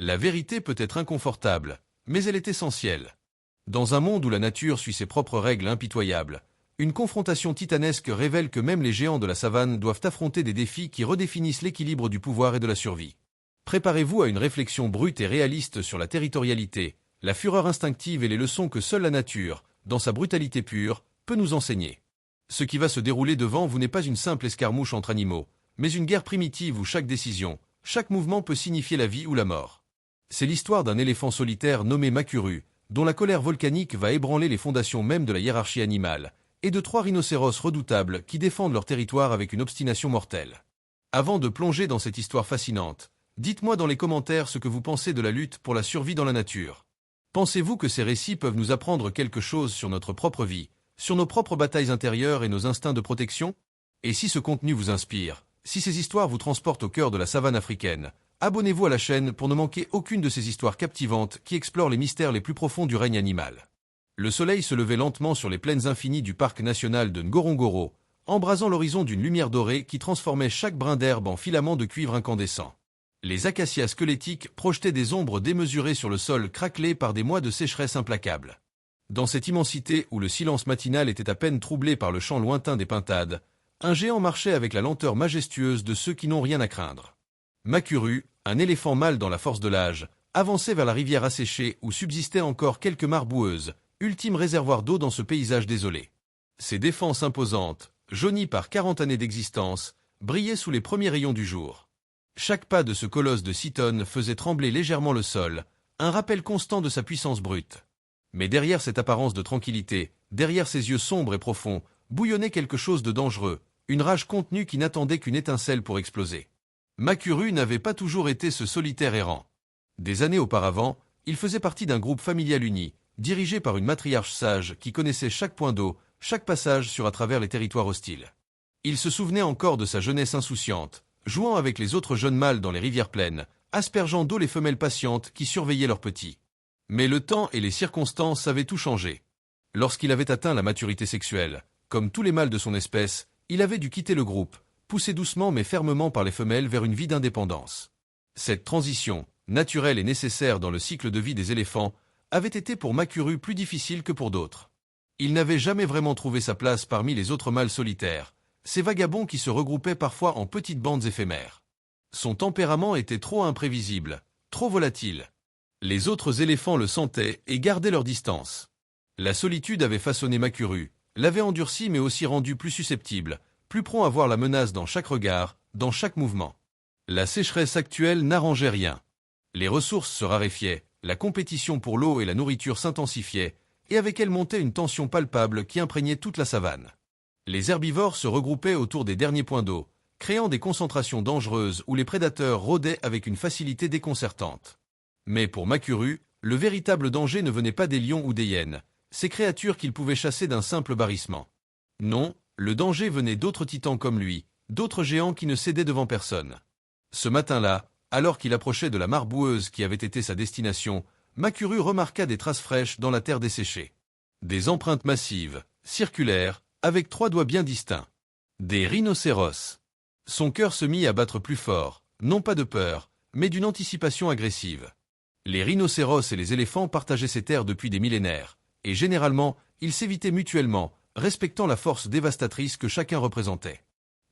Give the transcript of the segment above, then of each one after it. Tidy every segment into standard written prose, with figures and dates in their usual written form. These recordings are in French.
La vérité peut être inconfortable, mais elle est essentielle. Dans un monde où la nature suit ses propres règles impitoyables, une confrontation titanesque révèle que même les géants de la savane doivent affronter des défis qui redéfinissent l'équilibre du pouvoir et de la survie. Préparez-vous à une réflexion brute et réaliste sur la territorialité, la fureur instinctive et les leçons que seule la nature, dans sa brutalité pure, peut nous enseigner. Ce qui va se dérouler devant vous n'est pas une simple escarmouche entre animaux, mais une guerre primitive où chaque décision, chaque mouvement peut signifier la vie ou la mort. C'est l'histoire d'un éléphant solitaire nommé Makuru, dont la colère volcanique va ébranler les fondations même de la hiérarchie animale, et de 3 rhinocéros redoutables qui défendent leur territoire avec une obstination mortelle. Avant de plonger dans cette histoire fascinante, dites-moi dans les commentaires ce que vous pensez de la lutte pour la survie dans la nature. Pensez-vous que ces récits peuvent nous apprendre quelque chose sur notre propre vie, sur nos propres batailles intérieures et nos instincts de protection? Et si ce contenu vous inspire, si ces histoires vous transportent au cœur de la savane africaine, abonnez-vous à la chaîne pour ne manquer aucune de ces histoires captivantes qui explorent les mystères les plus profonds du règne animal. Le soleil se levait lentement sur les plaines infinies du parc national de Ngorongoro, embrasant l'horizon d'une lumière dorée qui transformait chaque brin d'herbe en filament de cuivre incandescent. Les acacias squelettiques projetaient des ombres démesurées sur le sol craquelé par des mois de sécheresse implacable. Dans cette immensité où le silence matinal était à peine troublé par le chant lointain des pintades, un géant marchait avec la lenteur majestueuse de ceux qui n'ont rien à craindre. Makuru, un éléphant mâle dans la force de l'âge, avançait vers la rivière asséchée où subsistaient encore quelques mares boueuses, ultime réservoir d'eau dans ce paysage désolé. Ses défenses imposantes, jaunies par 40 années d'existence, brillaient sous les premiers rayons du jour. Chaque pas de ce colosse de 6 tonnes faisait trembler légèrement le sol, un rappel constant de sa puissance brute. Mais derrière cette apparence de tranquillité, derrière ses yeux sombres et profonds, bouillonnait quelque chose de dangereux, une rage contenue qui n'attendait qu'une étincelle pour exploser. Makuru n'avait pas toujours été ce solitaire errant. Des années auparavant, il faisait partie d'un groupe familial uni, dirigé par une matriarche sage qui connaissait chaque point d'eau, chaque passage sur à travers les territoires hostiles. Il se souvenait encore de sa jeunesse insouciante, jouant avec les autres jeunes mâles dans les rivières pleines, aspergeant d'eau les femelles patientes qui surveillaient leurs petits. Mais le temps et les circonstances avaient tout changé. Lorsqu'il avait atteint la maturité sexuelle, comme tous les mâles de son espèce, il avait dû quitter le groupe, poussé doucement mais fermement par les femelles vers une vie d'indépendance. Cette transition, naturelle et nécessaire dans le cycle de vie des éléphants, avait été pour Makuru plus difficile que pour d'autres. Il n'avait jamais vraiment trouvé sa place parmi les autres mâles solitaires, ces vagabonds qui se regroupaient parfois en petites bandes éphémères. Son tempérament était trop imprévisible, trop volatile. Les autres éléphants le sentaient et gardaient leur distance. La solitude avait façonné Makuru, l'avait endurci mais aussi rendu plus susceptible, plus prompt à voir la menace dans chaque regard, dans chaque mouvement. La sécheresse actuelle n'arrangeait rien. Les ressources se raréfiaient, la compétition pour l'eau et la nourriture s'intensifiait, et avec elle montait une tension palpable qui imprégnait toute la savane. Les herbivores se regroupaient autour des derniers points d'eau, créant des concentrations dangereuses où les prédateurs rôdaient avec une facilité déconcertante. Mais pour Makuru, le véritable danger ne venait pas des lions ou des hyènes, ces créatures qu'il pouvait chasser d'un simple barrissement. Non, le danger venait d'autres titans comme lui, d'autres géants qui ne cédaient devant personne. Ce matin-là, alors qu'il approchait de la mare boueuse qui avait été sa destination, Makuru remarqua des traces fraîches dans la terre desséchée. Des empreintes massives, circulaires, avec 3 doigts bien distincts. Des rhinocéros. Son cœur se mit à battre plus fort, non pas de peur, mais d'une anticipation agressive. Les rhinocéros et les éléphants partageaient ces terres depuis des millénaires, et généralement, ils s'évitaient mutuellement, respectant la force dévastatrice que chacun représentait.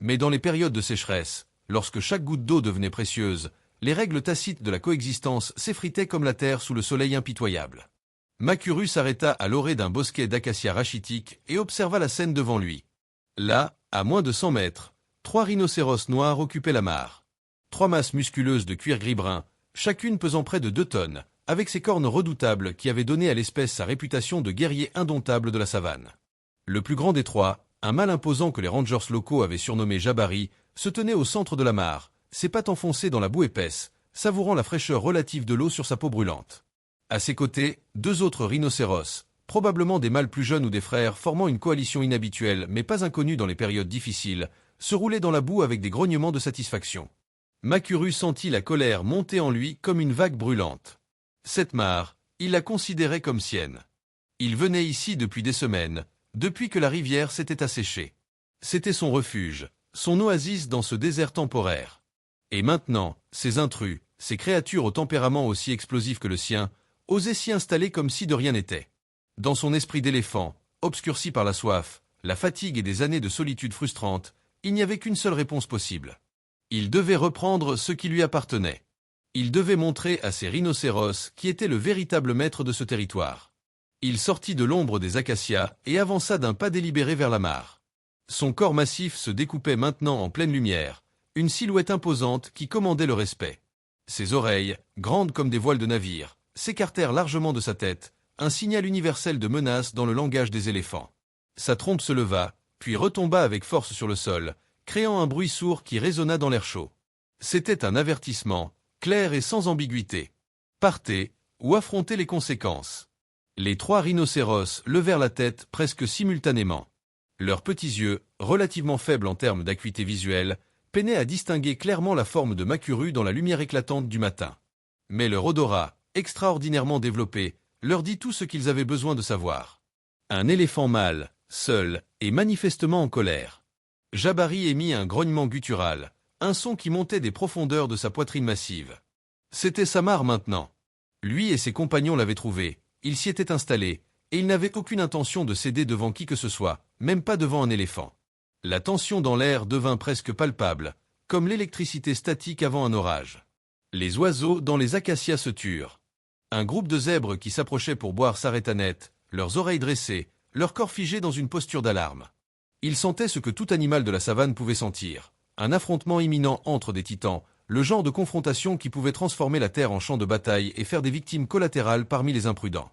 Mais dans les périodes de sécheresse, lorsque chaque goutte d'eau devenait précieuse, les règles tacites de la coexistence s'effritaient comme la terre sous le soleil impitoyable. Makuru s'arrêta à l'orée d'un bosquet d'acacias rachitiques et observa la scène devant lui. Là, à moins de 100 mètres, 3 rhinocéros noirs occupaient la mare. 3 masses musculeuses de cuir gris-brun, chacune pesant près de 2 tonnes, avec ses cornes redoutables qui avaient donné à l'espèce sa réputation de guerrier indomptable de la savane. Le plus grand des 3, un mâle imposant que les rangers locaux avaient surnommé Jabari, se tenait au centre de la mare, ses pattes enfoncées dans la boue épaisse, savourant la fraîcheur relative de l'eau sur sa peau brûlante. À ses côtés, 2 autres rhinocéros, probablement des mâles plus jeunes ou des frères formant une coalition inhabituelle mais pas inconnue dans les périodes difficiles, se roulaient dans la boue avec des grognements de satisfaction. Makuru sentit la colère monter en lui comme une vague brûlante. Cette mare, il la considérait comme sienne. Il venait ici depuis des semaines, depuis que la rivière s'était asséchée. C'était son refuge, son oasis dans ce désert temporaire. Et maintenant, ces intrus, Ces créatures au tempérament aussi explosif que le sien osaient s'y installer comme si de rien n'était. Dans son esprit d'éléphant, obscurci par la soif, la fatigue et des années de solitude frustrante, il n'y avait qu'une seule réponse possible. Il devait reprendre ce qui lui appartenait. Il devait montrer à ces rhinocéros qui était le véritable maître de ce territoire. Il sortit de l'ombre des acacias et avança d'un pas délibéré vers la mare. Son corps massif se découpait maintenant en pleine lumière, une silhouette imposante qui commandait le respect. Ses oreilles, grandes comme des voiles de navire, s'écartèrent largement de sa tête, un signal universel de menace dans le langage des éléphants. Sa trompe se leva, puis retomba avec force sur le sol, créant un bruit sourd qui résonna dans l'air chaud. C'était un avertissement, clair et sans ambiguïté. Partez, ou affrontez les conséquences. Les 3 rhinocéros levèrent la tête presque simultanément. Leurs petits yeux, relativement faibles en termes d'acuité visuelle, peinaient à distinguer clairement la forme de Makuru dans la lumière éclatante du matin. Mais leur odorat, extraordinairement développé, leur dit tout ce qu'ils avaient besoin de savoir. Un éléphant mâle, seul, et manifestement en colère. Jabari émit un grognement guttural, un son qui montait des profondeurs de sa poitrine massive. C'était sa mare maintenant. Lui et ses compagnons l'avaient trouvé, ils s'y étaient installés, et ils n'avaient aucune intention de céder devant qui que ce soit, même pas devant un éléphant. La tension dans l'air devint presque palpable, comme l'électricité statique avant un orage. Les oiseaux dans les acacias se turent. Un groupe de zèbres qui s'approchaient pour boire s'arrêta net, leurs oreilles dressées, leur corps figé dans une posture d'alarme. Ils sentaient ce que tout animal de la savane pouvait sentir, un affrontement imminent entre des titans, le genre de confrontation qui pouvait transformer la terre en champ de bataille et faire des victimes collatérales parmi les imprudents.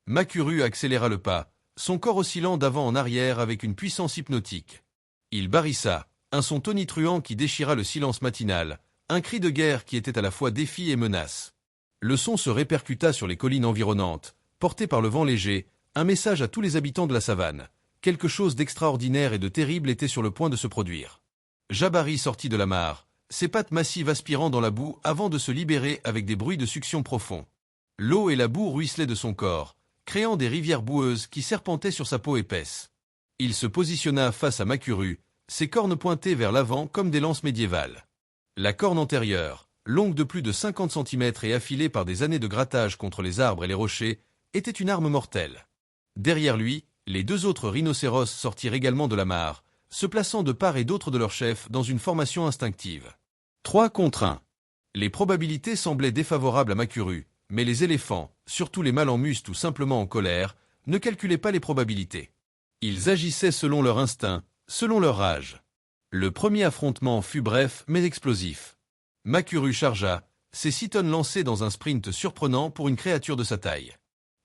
Makuru accéléra le pas, son corps oscillant d'avant en arrière avec une puissance hypnotique. Il barrissa, un son tonitruant qui déchira le silence matinal, un cri de guerre qui était à la fois défi et menace. Le son se répercuta sur les collines environnantes, porté par le vent léger, un message à tous les habitants de la savane. Quelque chose d'extraordinaire et de terrible était sur le point de se produire. Jabari sortit de la mare, ses pattes massives aspirant dans la boue avant de se libérer avec des bruits de succion profonds. L'eau et la boue ruisselaient de son corps, créant des rivières boueuses qui serpentaient sur sa peau épaisse. Il se positionna face à Makuru, ses cornes pointées vers l'avant comme des lances médiévales. La corne antérieure, longue de plus de 50 cm et affilée par des années de grattage contre les arbres et les rochers, était une arme mortelle. Derrière lui, les 2 autres rhinocéros sortirent également de la mare, se plaçant de part et d'autre de leur chef dans une formation instinctive. 3 contre 1. Les probabilités semblaient défavorables à Makuru, mais les éléphants, surtout les mâles en must ou simplement en colère, ne calculaient pas les probabilités. Ils agissaient selon leur instinct, selon leur rage. Le premier affrontement fut bref mais explosif. Makuru chargea, ses 6 tonnes lancées dans un sprint surprenant pour une créature de sa taille.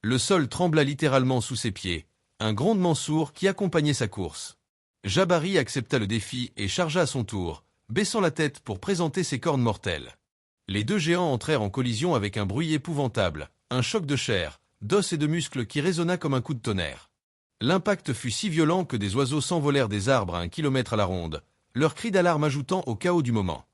Le sol trembla littéralement sous ses pieds, un grondement sourd qui accompagnait sa course. Jabari accepta le défi et chargea à son tour, baissant la tête pour présenter ses cornes mortelles. Les 2 géants entrèrent en collision avec un bruit épouvantable, un choc de chair, d'os et de muscles qui résonna comme un coup de tonnerre. L'impact fut si violent que des oiseaux s'envolèrent des arbres à 1 kilomètre à la ronde, leurs cris d'alarme ajoutant au chaos du moment.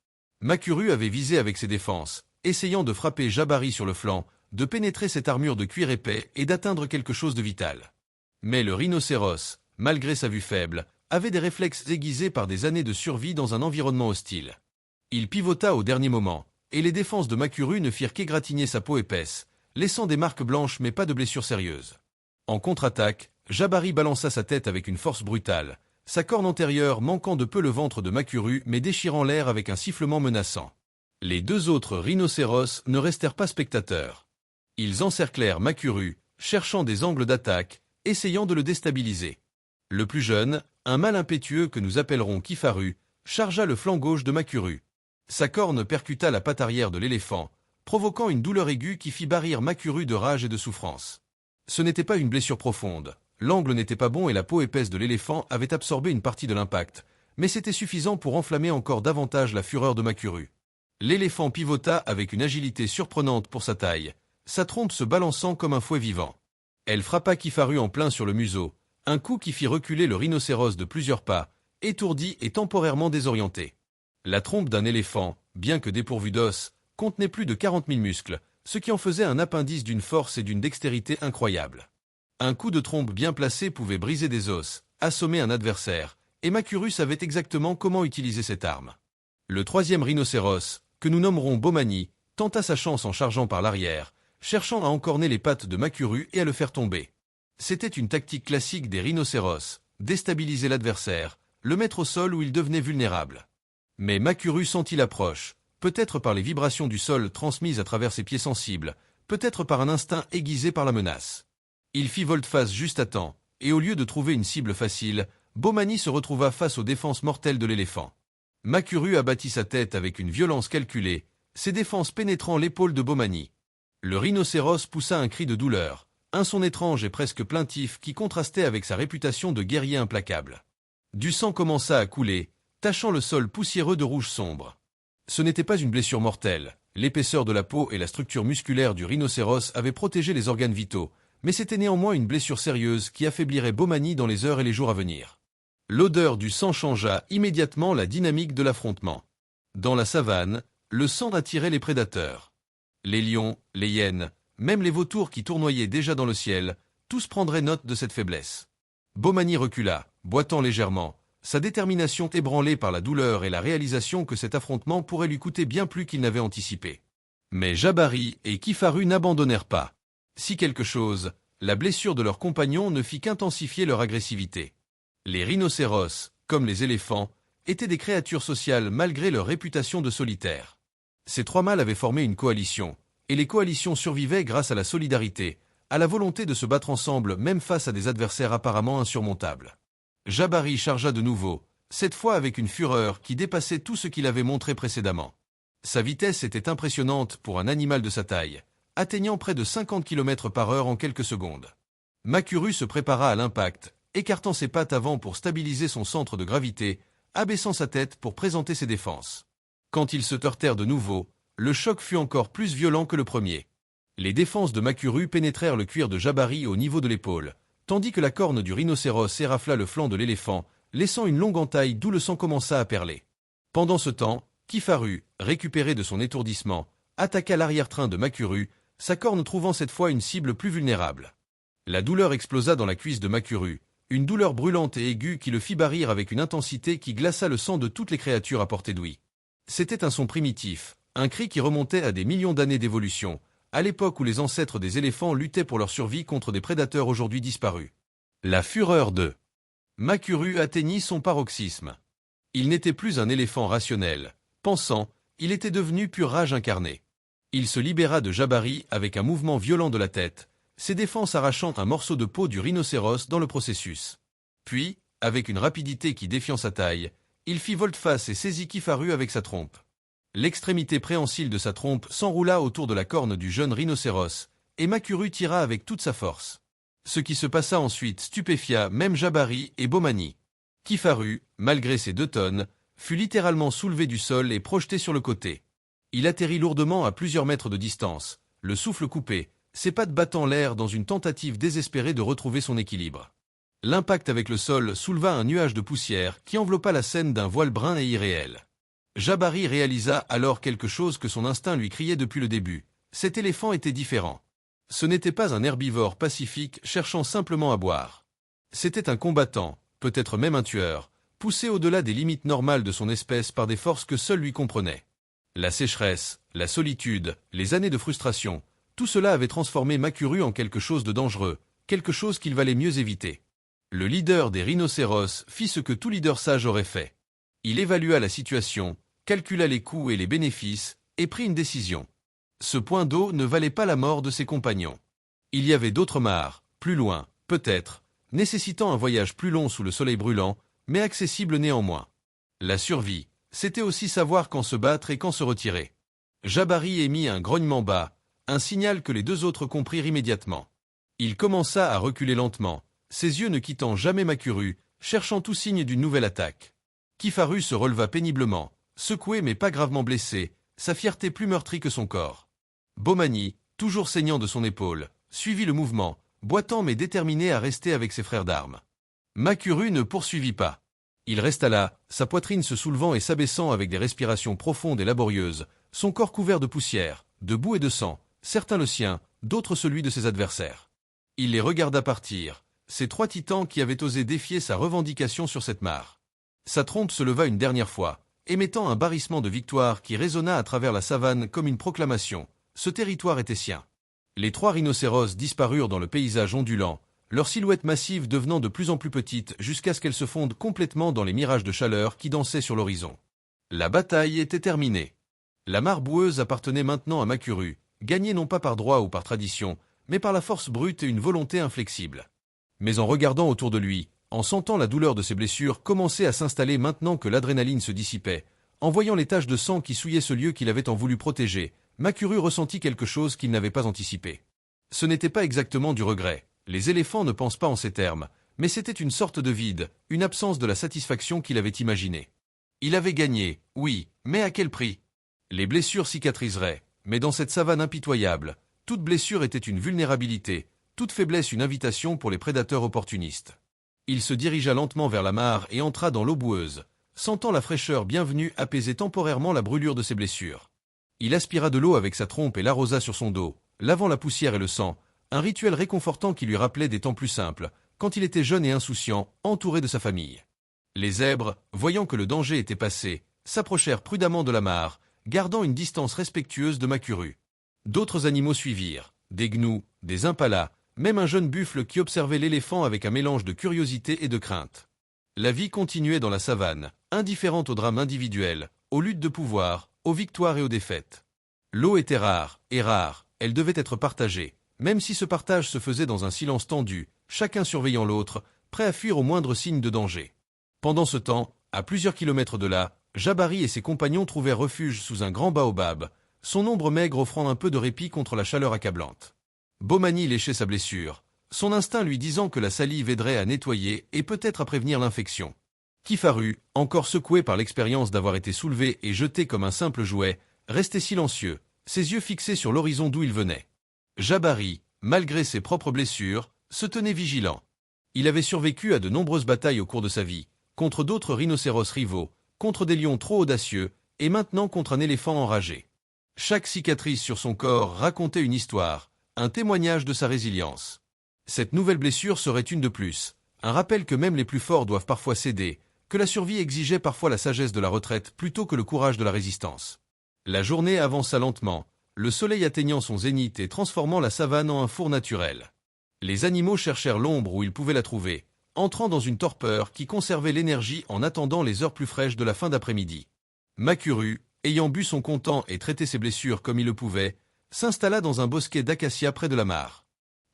Makuru avait visé avec ses défenses, essayant de frapper Jabari sur le flanc, de pénétrer cette armure de cuir épais et d'atteindre quelque chose de vital. Mais le rhinocéros, malgré sa vue faible, avait des réflexes aiguisés par des années de survie dans un environnement hostile. Il pivota au dernier moment, et les défenses de Makuru ne firent qu'égratigner sa peau épaisse, laissant des marques blanches mais pas de blessures sérieuses. En contre-attaque, Jabari balança sa tête avec une force brutale, sa corne antérieure manquant de peu le ventre de Makuru mais déchirant l'air avec un sifflement menaçant. Les 2 autres rhinocéros ne restèrent pas spectateurs. Ils encerclèrent Makuru, cherchant des angles d'attaque, essayant de le déstabiliser. Le plus jeune, un mâle impétueux que nous appellerons Kifaru, chargea le flanc gauche de Makuru. Sa corne percuta la patte arrière de l'éléphant, provoquant une douleur aiguë qui fit barrir Makuru de rage et de souffrance. Ce n'était pas une blessure profonde, l'angle n'était pas bon et la peau épaisse de l'éléphant avait absorbé une partie de l'impact, mais c'était suffisant pour enflammer encore davantage la fureur de Makuru. L'éléphant pivota avec une agilité surprenante pour sa taille, sa trompe se balançant comme un fouet vivant. Elle frappa Kifaru en plein sur le museau, un coup qui fit reculer le rhinocéros de plusieurs pas, étourdi et temporairement désorienté. La trompe d'un éléphant, bien que dépourvue d'os, contenait plus de 40 000 muscles, ce qui en faisait un appendice d'une force et d'une dextérité incroyables. Un coup de trompe bien placé pouvait briser des os, assommer un adversaire, et Makuru savait exactement comment utiliser cette arme. Le 3e rhinocéros, que nous nommerons Bomani, tenta sa chance en chargeant par l'arrière, cherchant à encorner les pattes de Makuru et à le faire tomber. C'était une tactique classique des rhinocéros, déstabiliser l'adversaire, le mettre au sol où il devenait vulnérable. Mais Makuru sentit l'approche, peut-être par les vibrations du sol transmises à travers ses pieds sensibles, peut-être par un instinct aiguisé par la menace. Il fit volte-face juste à temps, et au lieu de trouver une cible facile, Bomani se retrouva face aux défenses mortelles de l'éléphant. Makuru abattit sa tête avec une violence calculée, ses défenses pénétrant l'épaule de Bomani. Le rhinocéros poussa un cri de douleur, un son étrange et presque plaintif qui contrastait avec sa réputation de guerrier implacable. Du sang commença à couler, tachant le sol poussiéreux de rouge sombre. Ce n'était pas une blessure mortelle, l'épaisseur de la peau et la structure musculaire du rhinocéros avaient protégé les organes vitaux, mais c'était néanmoins une blessure sérieuse qui affaiblirait Bomani dans les heures et les jours à venir. L'odeur du sang changea immédiatement la dynamique de l'affrontement. Dans la savane, le sang attirait les prédateurs. Les lions, les hyènes, même les vautours qui tournoyaient déjà dans le ciel, tous prendraient note de cette faiblesse. Bomani recula, boitant légèrement, sa détermination ébranlée par la douleur et la réalisation que cet affrontement pourrait lui coûter bien plus qu'il n'avait anticipé. Mais Jabari et Kifaru n'abandonnèrent pas. Si quelque chose, la blessure de leurs compagnons ne fit qu'intensifier leur agressivité. Les rhinocéros, comme les éléphants, étaient des créatures sociales malgré leur réputation de solitaires. Ces trois mâles avaient formé une coalition, et les coalitions survivaient grâce à la solidarité, à la volonté de se battre ensemble même face à des adversaires apparemment insurmontables. Jabari chargea de nouveau, cette fois avec une fureur qui dépassait tout ce qu'il avait montré précédemment. Sa vitesse était impressionnante pour un animal de sa taille, atteignant près de 50 km/h en quelques secondes. Makuru se prépara à l'impact, écartant ses pattes avant pour stabiliser son centre de gravité, abaissant sa tête pour présenter ses défenses. Quand ils se heurtèrent de nouveau, le choc fut encore plus violent que le premier. Les défenses de Makuru pénétrèrent le cuir de Jabari au niveau de l'épaule, tandis que la corne du rhinocéros érafla le flanc de l'éléphant, laissant une longue entaille d'où le sang commença à perler. Pendant ce temps, Kifaru, récupéré de son étourdissement, attaqua l'arrière-train de Makuru, sa corne trouvant cette fois une cible plus vulnérable. La douleur explosa dans la cuisse de Makuru, une douleur brûlante et aiguë qui le fit barrir avec une intensité qui glaça le sang de toutes les créatures à portée d'ouïe. C'était un son primitif, un cri qui remontait à des millions d'années d'évolution, à l'époque où les ancêtres des éléphants luttaient pour leur survie contre des prédateurs aujourd'hui disparus. La fureur de Makuru atteignit son paroxysme. Il n'était plus un éléphant rationnel, pensant, il était devenu pure rage incarnée. Il se libéra de Jabari avec un mouvement violent de la tête, ses défenses arrachant un morceau de peau du rhinocéros dans le processus. Puis, avec une rapidité qui défiant sa taille, il fit volte-face et saisit Kifaru avec sa trompe. L'extrémité préhensile de sa trompe s'enroula autour de la corne du jeune rhinocéros, et Makuru tira avec toute sa force. Ce qui se passa ensuite stupéfia même Jabari et Bomani. Kifaru, malgré ses 2 tonnes, fut littéralement soulevé du sol et projeté sur le côté. Il atterrit lourdement à plusieurs mètres de distance, le souffle coupé, ses pattes battant l'air dans une tentative désespérée de retrouver son équilibre. L'impact avec le sol souleva un nuage de poussière qui enveloppa la scène d'un voile brun et irréel. Jabari réalisa alors quelque chose que son instinct lui criait depuis le début. Cet éléphant était différent. Ce n'était pas un herbivore pacifique cherchant simplement à boire. C'était un combattant, peut-être même un tueur, poussé au-delà des limites normales de son espèce par des forces que seul lui comprenait. La sécheresse, la solitude, les années de frustration, tout cela avait transformé Makuru en quelque chose de dangereux, quelque chose qu'il valait mieux éviter. Le leader des rhinocéros fit ce que tout leader sage aurait fait. Il évalua la situation, calcula les coûts et les bénéfices, et prit une décision. Ce point d'eau ne valait pas la mort de ses compagnons. Il y avait d'autres mares, plus loin, peut-être, nécessitant un voyage plus long sous le soleil brûlant, mais accessible néanmoins. La survie, c'était aussi savoir quand se battre et quand se retirer. Jabari émit un grognement bas, un signal que les 2 autres comprirent immédiatement. Il commença à reculer lentement, ses yeux ne quittant jamais Makuru, cherchant tout signe d'une nouvelle attaque. Kifaru se releva péniblement, secoué mais pas gravement blessé, sa fierté plus meurtrie que son corps. Bomani, toujours saignant de son épaule, suivit le mouvement, boitant mais déterminé à rester avec ses frères d'armes. Makuru ne poursuivit pas. Il resta là, sa poitrine se soulevant et s'abaissant avec des respirations profondes et laborieuses, son corps couvert de poussière, de boue et de sang, certains le sien, d'autres celui de ses adversaires. Il les regarda partir, ces 3 titans qui avaient osé défier sa revendication sur cette mare. Sa trompe se leva une dernière fois, émettant un barrissement de victoire qui résonna à travers la savane comme une proclamation. Ce territoire était sien. Les 3 rhinocéros disparurent dans le paysage ondulant, leur silhouette massive devenant de plus en plus petite jusqu'à ce qu'elles se fondent complètement dans les mirages de chaleur qui dansaient sur l'horizon. La bataille était terminée. La mare boueuse appartenait maintenant à Makuru, gagnée non pas par droit ou par tradition, mais par la force brute et une volonté inflexible. Mais en regardant autour de lui, en sentant la douleur de ses blessures commencer à s'installer maintenant que l'adrénaline se dissipait, en voyant les taches de sang qui souillaient ce lieu qu'il avait tant voulu protéger, Makuru ressentit quelque chose qu'il n'avait pas anticipé. Ce n'était pas exactement du regret, les éléphants ne pensent pas en ces termes, mais c'était une sorte de vide, une absence de la satisfaction qu'il avait imaginée. Il avait gagné, oui, mais à quel prix? Les blessures cicatriseraient, mais dans cette savane impitoyable, toute blessure était une vulnérabilité, toute faiblesse une invitation pour les prédateurs opportunistes. Il se dirigea lentement vers la mare et entra dans l'eau boueuse, sentant la fraîcheur bienvenue apaiser temporairement la brûlure de ses blessures. Il aspira de l'eau avec sa trompe et l'arrosa sur son dos, lavant la poussière et le sang, un rituel réconfortant qui lui rappelait des temps plus simples, quand il était jeune et insouciant, entouré de sa famille. Les zèbres, voyant que le danger était passé, s'approchèrent prudemment de la mare, gardant une distance respectueuse de Makuru. D'autres animaux suivirent, des gnous, des impalas, même un jeune buffle qui observait l'éléphant avec un mélange de curiosité et de crainte. La vie continuait dans la savane, indifférente aux drames individuels, aux luttes de pouvoir, aux victoires et aux défaites. L'eau était rare, et rare, elle devait être partagée, même si ce partage se faisait dans un silence tendu, chacun surveillant l'autre, prêt à fuir au moindre signe de danger. Pendant ce temps, à plusieurs kilomètres de là, Jabari et ses compagnons trouvèrent refuge sous un grand baobab, son ombre maigre offrant un peu de répit contre la chaleur accablante. Bomani léchait sa blessure, son instinct lui disant que la salive aiderait à nettoyer et peut-être à prévenir l'infection. Kifaru, encore secoué par l'expérience d'avoir été soulevé et jeté comme un simple jouet, restait silencieux, ses yeux fixés sur l'horizon d'où il venait. Jabari, malgré ses propres blessures, se tenait vigilant. Il avait survécu à de nombreuses batailles au cours de sa vie, contre d'autres rhinocéros rivaux, contre des lions trop audacieux, et maintenant contre un éléphant enragé. Chaque cicatrice sur son corps racontait une histoire, un témoignage de sa résilience. Cette nouvelle blessure serait une de plus, un rappel que même les plus forts doivent parfois céder, que la survie exigeait parfois la sagesse de la retraite plutôt que le courage de la résistance. La journée avança lentement, le soleil atteignant son zénith et transformant la savane en un four naturel. Les animaux cherchèrent l'ombre où ils pouvaient la trouver, entrant dans une torpeur qui conservait l'énergie en attendant les heures plus fraîches de la fin d'après-midi. Makuru, ayant bu son comptant et traité ses blessures comme il le pouvait, s'installa dans un bosquet d'acacias près de la mare.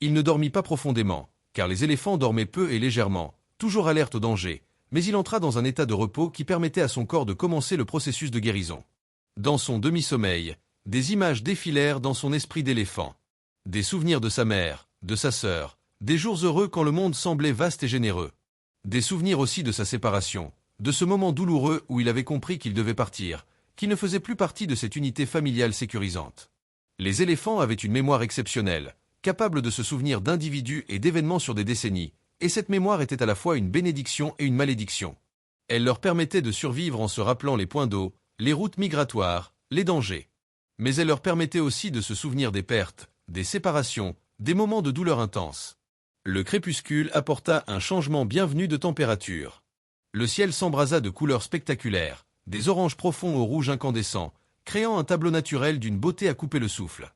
Il ne dormit pas profondément, car les éléphants dormaient peu et légèrement, toujours alertes au danger, mais il entra dans un état de repos qui permettait à son corps de commencer le processus de guérison. Dans son demi-sommeil, des images défilèrent dans son esprit d'éléphant. Des souvenirs de sa mère, de sa sœur, des jours heureux quand le monde semblait vaste et généreux. Des souvenirs aussi de sa séparation, de ce moment douloureux où il avait compris qu'il devait partir, qu'il ne faisait plus partie de cette unité familiale sécurisante. Les éléphants avaient une mémoire exceptionnelle, capable de se souvenir d'individus et d'événements sur des décennies, et cette mémoire était à la fois une bénédiction et une malédiction. Elle leur permettait de survivre en se rappelant les points d'eau, les routes migratoires, les dangers. Mais elle leur permettait aussi de se souvenir des pertes, des séparations, des moments de douleur intense. Le crépuscule apporta un changement bienvenu de température. Le ciel s'embrasa de couleurs spectaculaires, des oranges profonds au rouge incandescent, créant un tableau naturel d'une beauté à couper le souffle.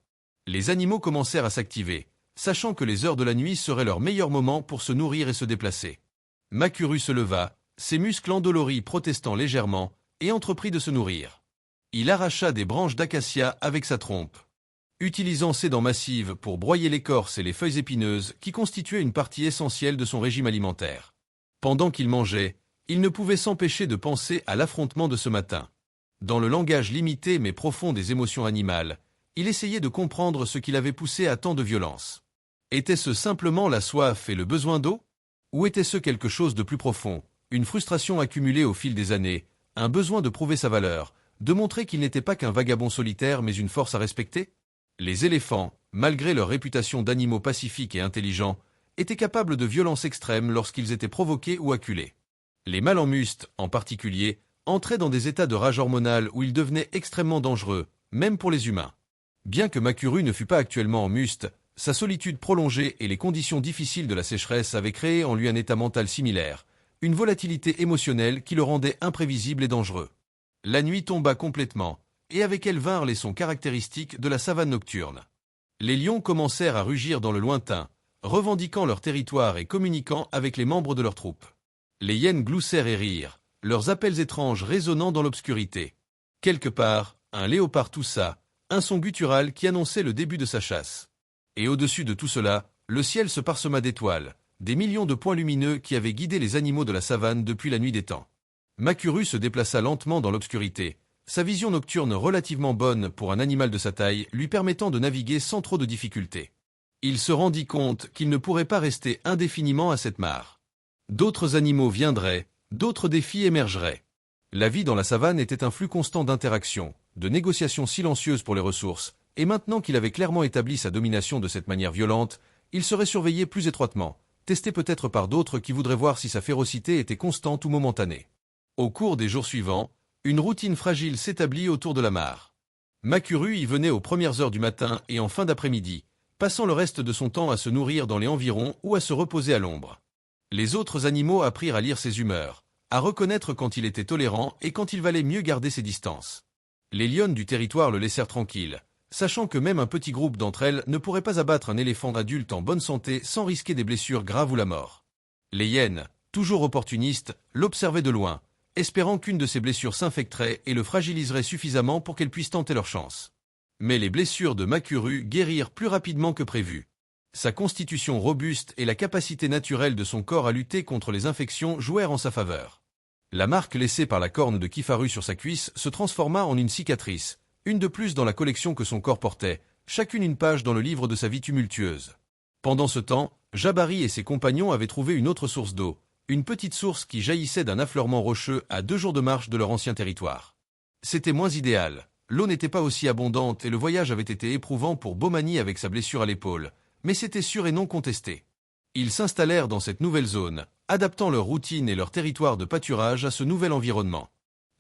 Les animaux commencèrent à s'activer, sachant que les heures de la nuit seraient leur meilleur moment pour se nourrir et se déplacer. Makuru se leva, ses muscles endoloris protestant légèrement, et entreprit de se nourrir. Il arracha des branches d'acacia avec sa trompe. Utilisant ses dents massives pour broyer l'écorce et les feuilles épineuses qui constituaient une partie essentielle de son régime alimentaire. Pendant qu'il mangeait, il ne pouvait s'empêcher de penser à l'affrontement de ce matin. Dans le langage limité mais profond des émotions animales, il essayait de comprendre ce qui l'avait poussé à tant de violence. Était-ce simplement la soif et le besoin d'eau? Ou était-ce quelque chose de plus profond, une frustration accumulée au fil des années, un besoin de prouver sa valeur, de montrer qu'il n'était pas qu'un vagabond solitaire mais une force à respecter? Les éléphants, malgré leur réputation d'animaux pacifiques et intelligents, étaient capables de violences extrêmes lorsqu'ils étaient provoqués ou acculés. Les mâles en muste, en particulier, entraient dans des états de rage hormonale où ils devenaient extrêmement dangereux, même pour les humains. Bien que Makuru ne fût pas actuellement en muste, sa solitude prolongée et les conditions difficiles de la sécheresse avaient créé en lui un état mental similaire, une volatilité émotionnelle qui le rendait imprévisible et dangereux. La nuit tomba complètement, et avec elle vinrent les sons caractéristiques de la savane nocturne. Les lions commencèrent à rugir dans le lointain, revendiquant leur territoire et communiquant avec les membres de leur troupe. Les hyènes gloussèrent et rirent, leurs appels étranges résonnant dans l'obscurité. Quelque part, un léopard toussa, un son guttural qui annonçait le début de sa chasse. Et au-dessus de tout cela, le ciel se parsema d'étoiles, des millions de points lumineux qui avaient guidé les animaux de la savane depuis la nuit des temps. Makuru se déplaça lentement dans l'obscurité, sa vision nocturne relativement bonne pour un animal de sa taille lui permettant de naviguer sans trop de difficultés. Il se rendit compte qu'il ne pourrait pas rester indéfiniment à cette mare. D'autres animaux viendraient, d'autres défis émergeraient. La vie dans la savane était un flux constant d'interactions, de négociations silencieuses pour les ressources, et maintenant qu'il avait clairement établi sa domination de cette manière violente, il serait surveillé plus étroitement, testé peut-être par d'autres qui voudraient voir si sa férocité était constante ou momentanée. Au cours des jours suivants, une routine fragile s'établit autour de la mare. Makuru y venait aux premières heures du matin et en fin d'après-midi, passant le reste de son temps à se nourrir dans les environs ou à se reposer à l'ombre. Les autres animaux apprirent à lire ses humeurs, à reconnaître quand il était tolérant et quand il valait mieux garder ses distances. Les lionnes du territoire le laissèrent tranquille, sachant que même un petit groupe d'entre elles ne pourrait pas abattre un éléphant adulte en bonne santé sans risquer des blessures graves ou la mort. Les hyènes, toujours opportunistes, l'observaient de loin, espérant qu'une de ses blessures s'infecterait et le fragiliserait suffisamment pour qu'elle puisse tenter leur chance. Mais les blessures de Makuru guérirent plus rapidement que prévu. Sa constitution robuste et la capacité naturelle de son corps à lutter contre les infections jouèrent en sa faveur. La marque laissée par la corne de Kifaru sur sa cuisse se transforma en une cicatrice, une de plus dans la collection que son corps portait, chacune une page dans le livre de sa vie tumultueuse. Pendant ce temps, Jabari et ses compagnons avaient trouvé une autre source d'eau, une petite source qui jaillissait d'un affleurement rocheux à 2 jours de marche de leur ancien territoire. C'était moins idéal, l'eau n'était pas aussi abondante et le voyage avait été éprouvant pour Bomani avec sa blessure à l'épaule, mais c'était sûr et non contesté. Ils s'installèrent dans cette nouvelle zone, adaptant leur routine et leur territoire de pâturage à ce nouvel environnement.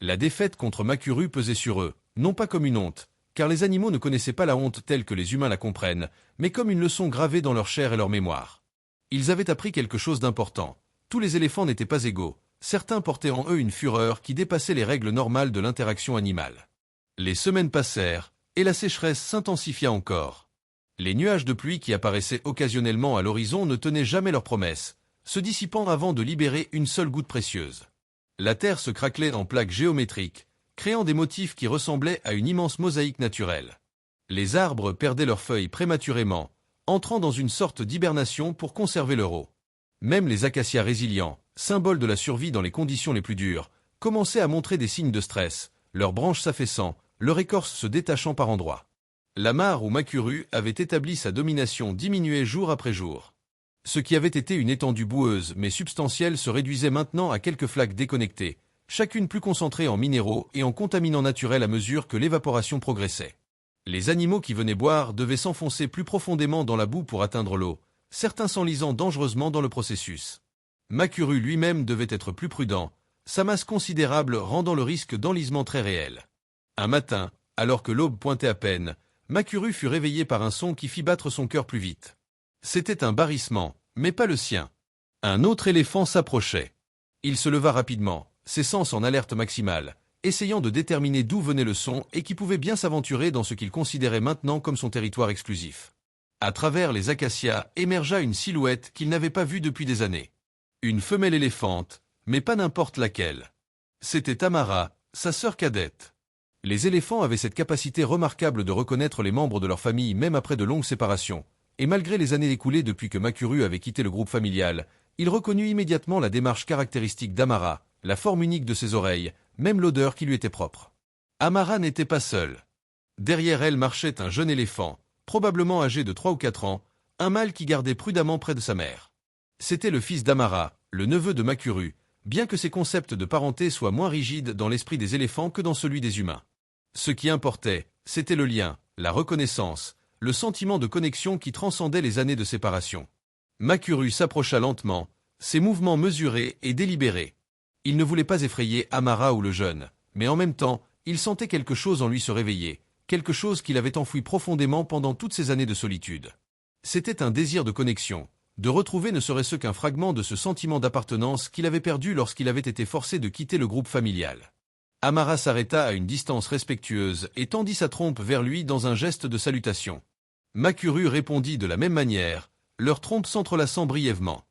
La défaite contre Makuru pesait sur eux, non pas comme une honte, car les animaux ne connaissaient pas la honte telle que les humains la comprennent, mais comme une leçon gravée dans leur chair et leur mémoire. Ils avaient appris quelque chose d'important. Tous les éléphants n'étaient pas égaux, certains portaient en eux une fureur qui dépassait les règles normales de l'interaction animale. Les semaines passèrent, et la sécheresse s'intensifia encore. Les nuages de pluie qui apparaissaient occasionnellement à l'horizon ne tenaient jamais leurs promesses, se dissipant avant de libérer une seule goutte précieuse. La terre se craquelait en plaques géométriques, créant des motifs qui ressemblaient à une immense mosaïque naturelle. Les arbres perdaient leurs feuilles prématurément, entrant dans une sorte d'hibernation pour conserver leur eau. Même les acacias résilients, symboles de la survie dans les conditions les plus dures, commençaient à montrer des signes de stress, leurs branches s'affaissant, leur écorce se détachant par endroits. La mare où Makuru avait établi sa domination diminuait jour après jour. Ce qui avait été une étendue boueuse mais substantielle se réduisait maintenant à quelques flaques déconnectées, chacune plus concentrée en minéraux et en contaminants naturels à mesure que l'évaporation progressait. Les animaux qui venaient boire devaient s'enfoncer plus profondément dans la boue pour atteindre l'eau, certains s'enlisant dangereusement dans le processus. Makuru lui-même devait être plus prudent, sa masse considérable rendant le risque d'enlisement très réel. Un matin, alors que l'aube pointait à peine, Makuru fut réveillé par un son qui fit battre son cœur plus vite. C'était un barrissement, mais pas le sien. Un autre éléphant s'approchait. Il se leva rapidement, ses sens en alerte maximale, essayant de déterminer d'où venait le son et qui pouvait bien s'aventurer dans ce qu'il considérait maintenant comme son territoire exclusif. À travers les acacias émergea une silhouette qu'il n'avait pas vue depuis des années. Une femelle éléphante, mais pas n'importe laquelle. C'était Tamara, sa sœur cadette. Les éléphants avaient cette capacité remarquable de reconnaître les membres de leur famille même après de longues séparations, et malgré les années écoulées depuis que Makuru avait quitté le groupe familial, il reconnut immédiatement la démarche caractéristique d'Amara, la forme unique de ses oreilles, même l'odeur qui lui était propre. Amara n'était pas seule. Derrière elle marchait un jeune éléphant, probablement âgé de 3 ou 4 ans, un mâle qui gardait prudemment près de sa mère. C'était le fils d'Amara, le neveu de Makuru, bien que ses concepts de parenté soient moins rigides dans l'esprit des éléphants que dans celui des humains. Ce qui importait, c'était le lien, la reconnaissance, le sentiment de connexion qui transcendait les années de séparation. Makuru s'approcha lentement, ses mouvements mesurés et délibérés. Il ne voulait pas effrayer Amara ou le jeune, mais en même temps, il sentait quelque chose en lui se réveiller, quelque chose qu'il avait enfoui profondément pendant toutes ces années de solitude. C'était un désir de connexion, de retrouver ne serait-ce qu'un fragment de ce sentiment d'appartenance qu'il avait perdu lorsqu'il avait été forcé de quitter le groupe familial. Amara s'arrêta à une distance respectueuse et tendit sa trompe vers lui dans un geste de salutation. Makuru répondit de la même manière, leurs trompes s'entrelaçant brièvement.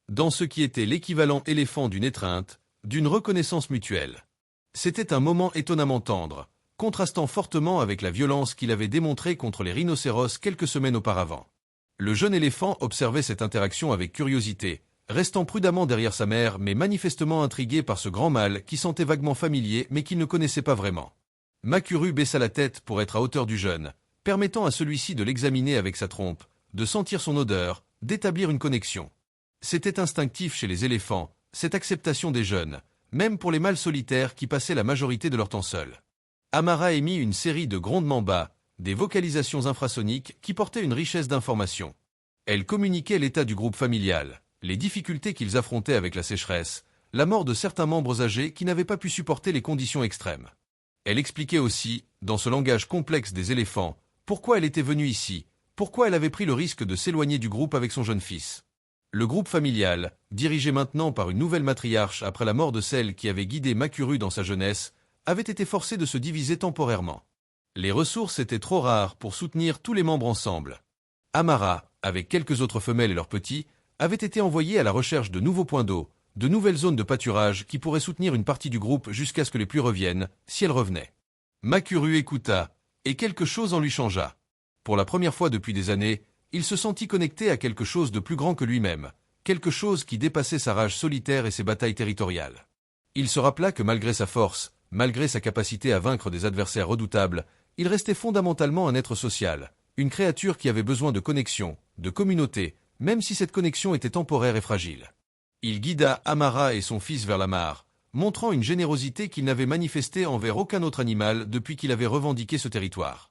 Dans ce qui était l'équivalent éléphant d'une étreinte, d'une reconnaissance mutuelle. C'était un moment étonnamment tendre, contrastant fortement avec la violence qu'il avait démontrée contre les rhinocéros quelques semaines auparavant. Le jeune éléphant observait cette interaction avec curiosité, restant prudemment derrière sa mère mais manifestement intrigué par ce grand mâle qui sentait vaguement familier mais qu'il ne connaissait pas vraiment. Makuru baissa la tête pour être à hauteur du jeune, permettant à celui-ci de l'examiner avec sa trompe, de sentir son odeur, d'établir une connexion. C'était instinctif chez les éléphants, cette acceptation des jeunes, même pour les mâles solitaires qui passaient la majorité de leur temps seuls. Amara émit une série de grondements bas, des vocalisations infrasoniques qui portaient une richesse d'informations. Elle communiquait l'état du groupe familial, les difficultés qu'ils affrontaient avec la sécheresse, la mort de certains membres âgés qui n'avaient pas pu supporter les conditions extrêmes. Elle expliquait aussi, dans ce langage complexe des éléphants, pourquoi elle était venue ici, pourquoi elle avait pris le risque de s'éloigner du groupe avec son jeune fils. Le groupe familial, dirigé maintenant par une nouvelle matriarche après la mort de celle qui avait guidé Makuru dans sa jeunesse, avait été forcé de se diviser temporairement. Les ressources étaient trop rares pour soutenir tous les membres ensemble. Amara, avec quelques autres femelles et leurs petits, avait été envoyée à la recherche de nouveaux points d'eau, de nouvelles zones de pâturage qui pourraient soutenir une partie du groupe jusqu'à ce que les pluies reviennent, si elles revenaient. Makuru écouta, et quelque chose en lui changea. Pour la première fois depuis des années, il se sentit connecté à quelque chose de plus grand que lui-même, quelque chose qui dépassait sa rage solitaire et ses batailles territoriales. Il se rappela que malgré sa force, malgré sa capacité à vaincre des adversaires redoutables, il restait fondamentalement un être social, une créature qui avait besoin de connexion, de communauté, même si cette connexion était temporaire et fragile. Il guida Amara et son fils vers la mare, montrant une générosité qu'il n'avait manifestée envers aucun autre animal depuis qu'il avait revendiqué ce territoire.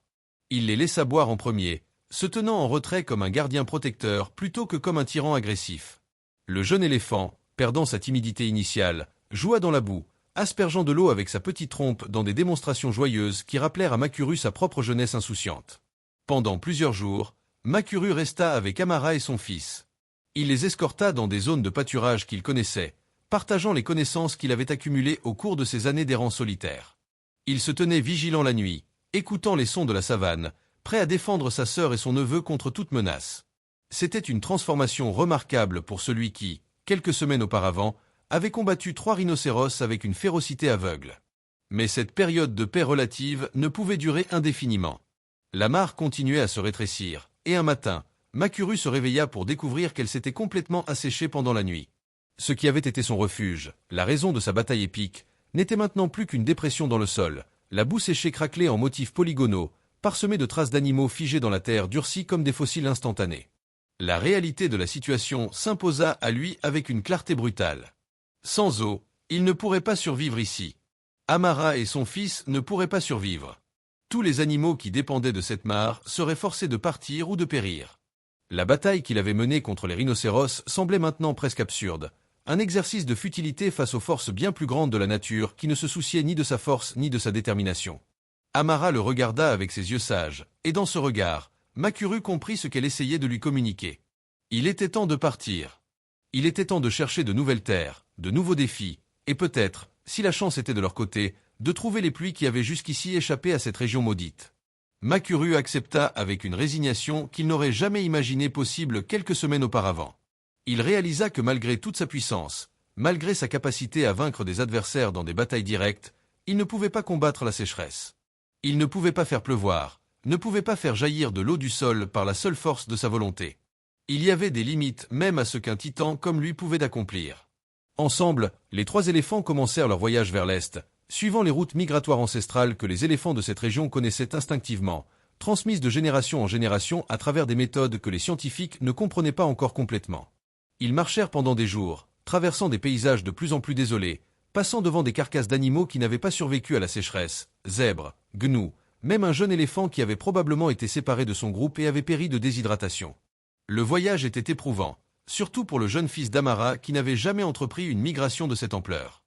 Il les laissa boire en premier, se tenant en retrait comme un gardien protecteur plutôt que comme un tyran agressif. Le jeune éléphant, perdant sa timidité initiale, joua dans la boue, aspergeant de l'eau avec sa petite trompe dans des démonstrations joyeuses qui rappelèrent à Makuru sa propre jeunesse insouciante. Pendant plusieurs jours, Makuru resta avec Amara et son fils. Il les escorta dans des zones de pâturage qu'il connaissait, partageant les connaissances qu'il avait accumulées au cours de ses années d'errance solitaire. Il se tenait vigilant la nuit, écoutant les sons de la savane, prêt à défendre sa sœur et son neveu contre toute menace. C'était une transformation remarquable pour celui qui, quelques semaines auparavant, avait combattu 3 rhinocéros avec une férocité aveugle. Mais cette période de paix relative ne pouvait durer indéfiniment. La mare continuait à se rétrécir, et un matin, Makuru se réveilla pour découvrir qu'elle s'était complètement asséchée pendant la nuit. Ce qui avait été son refuge, la raison de sa bataille épique, n'était maintenant plus qu'une dépression dans le sol, la boue séchée craquelée en motifs polygonaux, parsemée de traces d'animaux figés dans la terre durcis comme des fossiles instantanés. La réalité de la situation s'imposa à lui avec une clarté brutale. Sans eau, il ne pourrait pas survivre ici. Amara et son fils ne pourraient pas survivre. Tous les animaux qui dépendaient de cette mare seraient forcés de partir ou de périr. La bataille qu'il avait menée contre les rhinocéros semblait maintenant presque absurde, un exercice de futilité face aux forces bien plus grandes de la nature qui ne se souciaient ni de sa force ni de sa détermination. Amara le regarda avec ses yeux sages, et dans ce regard, Makuru comprit ce qu'elle essayait de lui communiquer. Il était temps de partir. Il était temps de chercher de nouvelles terres, de nouveaux défis, et peut-être, si la chance était de leur côté, de trouver les pluies qui avaient jusqu'ici échappé à cette région maudite. Makuru accepta avec une résignation qu'il n'aurait jamais imaginée possible quelques semaines auparavant. Il réalisa que malgré toute sa puissance, malgré sa capacité à vaincre des adversaires dans des batailles directes, il ne pouvait pas combattre la sécheresse. Il ne pouvait pas faire pleuvoir, ne pouvait pas faire jaillir de l'eau du sol par la seule force de sa volonté. Il y avait des limites même à ce qu'un titan comme lui pouvait accomplir. Ensemble, les 3 éléphants commencèrent leur voyage vers l'est, suivant les routes migratoires ancestrales que les éléphants de cette région connaissaient instinctivement, transmises de génération en génération à travers des méthodes que les scientifiques ne comprenaient pas encore complètement. Ils marchèrent pendant des jours, traversant des paysages de plus en plus désolés, passant devant des carcasses d'animaux qui n'avaient pas survécu à la sécheresse, zèbres, gnous, même un jeune éléphant qui avait probablement été séparé de son groupe et avait péri de déshydratation. Le voyage était éprouvant, surtout pour le jeune fils d'Amara qui n'avait jamais entrepris une migration de cette ampleur.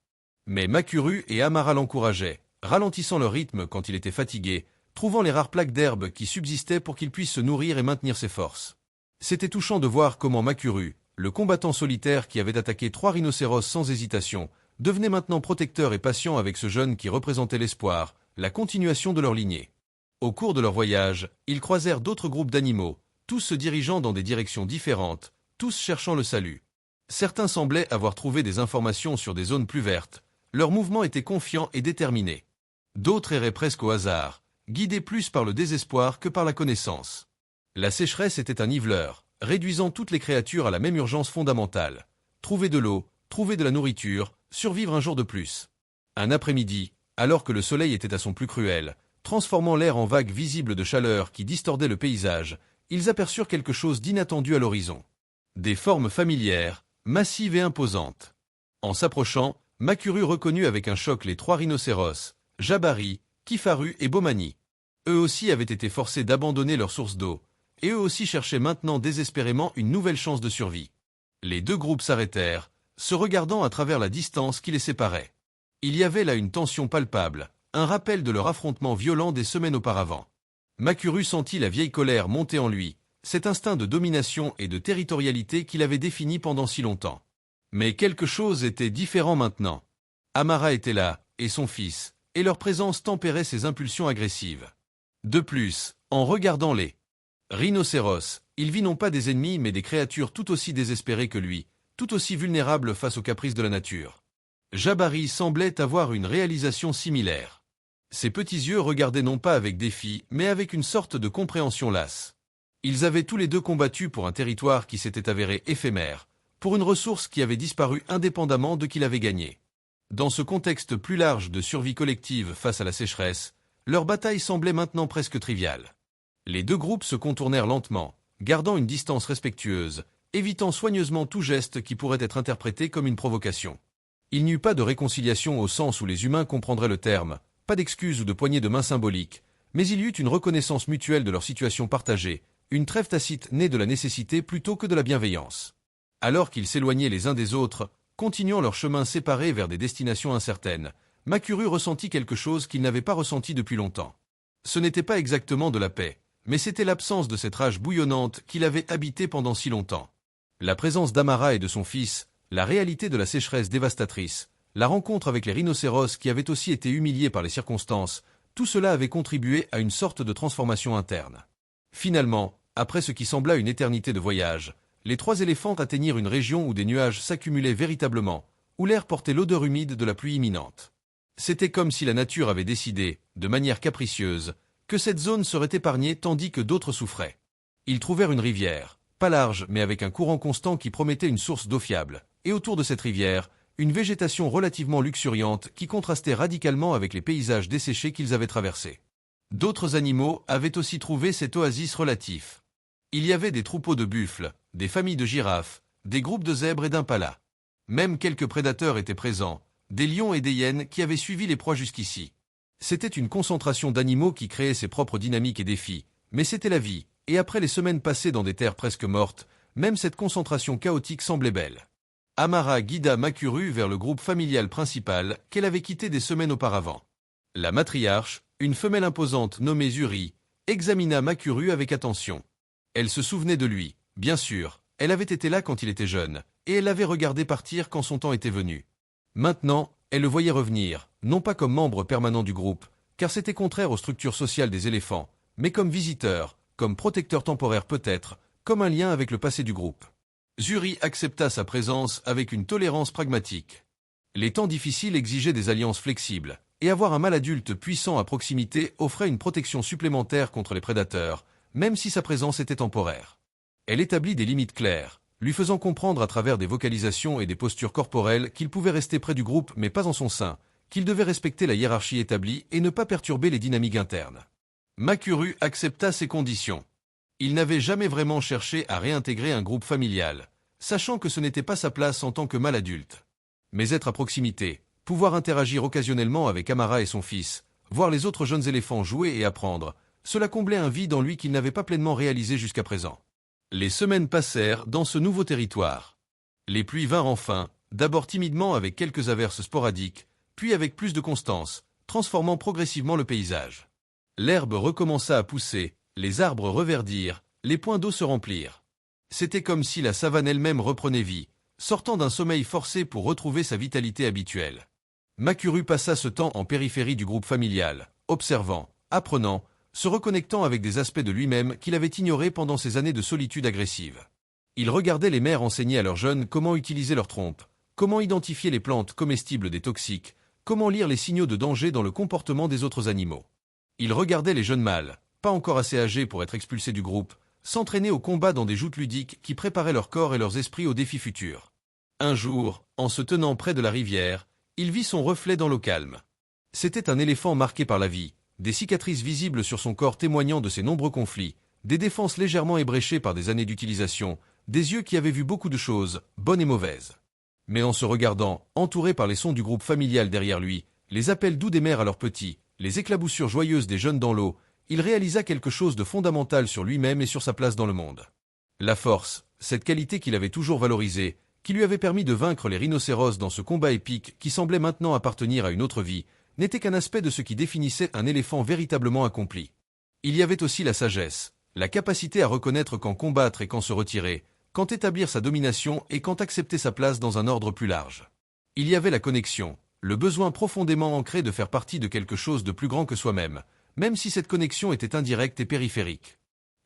Mais Makuru et Amara l'encourageaient, ralentissant leur rythme quand il était fatigué, trouvant les rares plaques d'herbe qui subsistaient pour qu'il puisse se nourrir et maintenir ses forces. C'était touchant de voir comment Makuru, le combattant solitaire qui avait attaqué 3 rhinocéros sans hésitation, devenaient maintenant protecteurs et patients avec ce jeune qui représentait l'espoir, la continuation de leur lignée. Au cours de leur voyage, ils croisèrent d'autres groupes d'animaux, tous se dirigeant dans des directions différentes, tous cherchant le salut. Certains semblaient avoir trouvé des informations sur des zones plus vertes, leurs mouvements étaient confiants et déterminés. D'autres erraient presque au hasard, guidés plus par le désespoir que par la connaissance. La sécheresse était un niveleur, réduisant toutes les créatures à la même urgence fondamentale. Trouver de l'eau, trouver de la nourriture, survivre un jour de plus. Un après-midi, alors que le soleil était à son plus cruel, transformant l'air en vagues visibles de chaleur qui distordaient le paysage, ils aperçurent quelque chose d'inattendu à l'horizon. Des formes familières, massives et imposantes. En s'approchant, Makuru reconnut avec un choc les 3 rhinocéros, Jabari, Kifaru et Bomani. Eux aussi avaient été forcés d'abandonner leur source d'eau, et eux aussi cherchaient maintenant désespérément une nouvelle chance de survie. Les 2 groupes s'arrêtèrent, se regardant à travers la distance qui les séparait. Il y avait là une tension palpable, un rappel de leur affrontement violent des semaines auparavant. Makuru sentit la vieille colère monter en lui, cet instinct de domination et de territorialité qu'il avait défini pendant si longtemps. Mais quelque chose était différent maintenant. Amara était là, et son fils, et leur présence tempérait ses impulsions agressives. De plus, en regardant les rhinocéros, il vit non pas des ennemis mais des créatures tout aussi désespérées que lui, tout aussi vulnérables face aux caprices de la nature. Jabari semblait avoir une réalisation similaire. Ses petits yeux regardaient non pas avec défi, mais avec une sorte de compréhension lasse. Ils avaient tous les 2 combattu pour un territoire qui s'était avéré éphémère, pour une ressource qui avait disparu indépendamment de qu'il avait gagné. Dans ce contexte plus large de survie collective face à la sécheresse, leur bataille semblait maintenant presque triviale. Les 2 groupes se contournèrent lentement, gardant une distance respectueuse, évitant soigneusement tout geste qui pourrait être interprété comme une provocation. Il n'y eut pas de réconciliation au sens où les humains comprendraient le terme, pas d'excuses ou de poignées de main symboliques, mais il y eut une reconnaissance mutuelle de leur situation partagée, une trêve tacite née de la nécessité plutôt que de la bienveillance. Alors qu'ils s'éloignaient les uns des autres, continuant leur chemin séparés vers des destinations incertaines, Makuru ressentit quelque chose qu'il n'avait pas ressenti depuis longtemps. Ce n'était pas exactement de la paix, mais c'était l'absence de cette rage bouillonnante qu'il avait habité pendant si longtemps. La présence d'Amara et de son fils, la réalité de la sécheresse dévastatrice, la rencontre avec les rhinocéros qui avaient aussi été humiliés par les circonstances, tout cela avait contribué à une sorte de transformation interne. Finalement, après ce qui sembla une éternité de voyage, les 3 éléphants atteignirent une région où des nuages s'accumulaient véritablement, où l'air portait l'odeur humide de la pluie imminente. C'était comme si la nature avait décidé, de manière capricieuse, que cette zone serait épargnée tandis que d'autres souffraient. Ils trouvèrent une rivière, pas large mais avec un courant constant qui promettait une source d'eau fiable, et autour de cette rivière, une végétation relativement luxuriante qui contrastait radicalement avec les paysages desséchés qu'ils avaient traversés. D'autres animaux avaient aussi trouvé cette oasis relative. Il y avait des troupeaux de buffles, des familles de girafes, des groupes de zèbres et d'impalas. Même quelques prédateurs étaient présents, des lions et des hyènes qui avaient suivi les proies jusqu'ici. C'était une concentration d'animaux qui créait ses propres dynamiques et défis, mais c'était la vie, et après les semaines passées dans des terres presque mortes, même cette concentration chaotique semblait belle. Amara guida Makuru vers le groupe familial principal qu'elle avait quitté des semaines auparavant. La matriarche, une femelle imposante nommée Zuri, examina Makuru avec attention. Elle se souvenait de lui, bien sûr, elle avait été là quand il était jeune, et elle l'avait regardé partir quand son temps était venu. Maintenant, elle le voyait revenir, non pas comme membre permanent du groupe, car c'était contraire aux structures sociales des éléphants, mais comme visiteur, comme protecteur temporaire peut-être, comme un lien avec le passé du groupe. Zuri accepta sa présence avec une tolérance pragmatique. Les temps difficiles exigeaient des alliances flexibles, et avoir un mâle adulte puissant à proximité offrait une protection supplémentaire contre les prédateurs, même si sa présence était temporaire. Elle établit des limites claires, lui faisant comprendre à travers des vocalisations et des postures corporelles qu'il pouvait rester près du groupe mais pas en son sein, qu'il devait respecter la hiérarchie établie et ne pas perturber les dynamiques internes. Makuru accepta ces conditions. Il n'avait jamais vraiment cherché à réintégrer un groupe familial, sachant que ce n'était pas sa place en tant que mâle adulte. Mais être à proximité, pouvoir interagir occasionnellement avec Amara et son fils, voir les autres jeunes éléphants jouer et apprendre, cela comblait un vide en lui qu'il n'avait pas pleinement réalisé jusqu'à présent. Les semaines passèrent dans ce nouveau territoire. Les pluies vinrent enfin, d'abord timidement avec quelques averses sporadiques, puis avec plus de constance, transformant progressivement le paysage. L'herbe recommença à pousser, les arbres reverdirent, les points d'eau se remplirent. C'était comme si la savane elle-même reprenait vie, sortant d'un sommeil forcé pour retrouver sa vitalité habituelle. Makuru passa ce temps en périphérie du groupe familial, observant, apprenant, se reconnectant avec des aspects de lui-même qu'il avait ignorés pendant ces années de solitude agressive. Il regardait les mères enseigner à leurs jeunes comment utiliser leurs trompes, comment identifier les plantes comestibles des toxiques, comment lire les signaux de danger dans le comportement des autres animaux. Il regardait les jeunes mâles, pas encore assez âgés pour être expulsés du groupe, s'entraîner au combat dans des joutes ludiques qui préparaient leur corps et leurs esprits aux défis futurs. Un jour, en se tenant près de la rivière, il vit son reflet dans l'eau calme. C'était un éléphant marqué par la vie, des cicatrices visibles sur son corps témoignant de ses nombreux conflits, des défenses légèrement ébréchées par des années d'utilisation, des yeux qui avaient vu beaucoup de choses, bonnes et mauvaises. Mais en se regardant, entouré par les sons du groupe familial derrière lui, les appels doux des mères à leurs petits, les éclaboussures joyeuses des jeunes dans l'eau, il réalisa quelque chose de fondamental sur lui-même et sur sa place dans le monde. La force, cette qualité qu'il avait toujours valorisée, qui lui avait permis de vaincre les rhinocéros dans ce combat épique qui semblait maintenant appartenir à une autre vie, n'était qu'un aspect de ce qui définissait un éléphant véritablement accompli. Il y avait aussi la sagesse, la capacité à reconnaître quand combattre et quand se retirer, quand établir sa domination et quand accepter sa place dans un ordre plus large. Il y avait la connexion, le besoin profondément ancré de faire partie de quelque chose de plus grand que soi-même, même si cette connexion était indirecte et périphérique.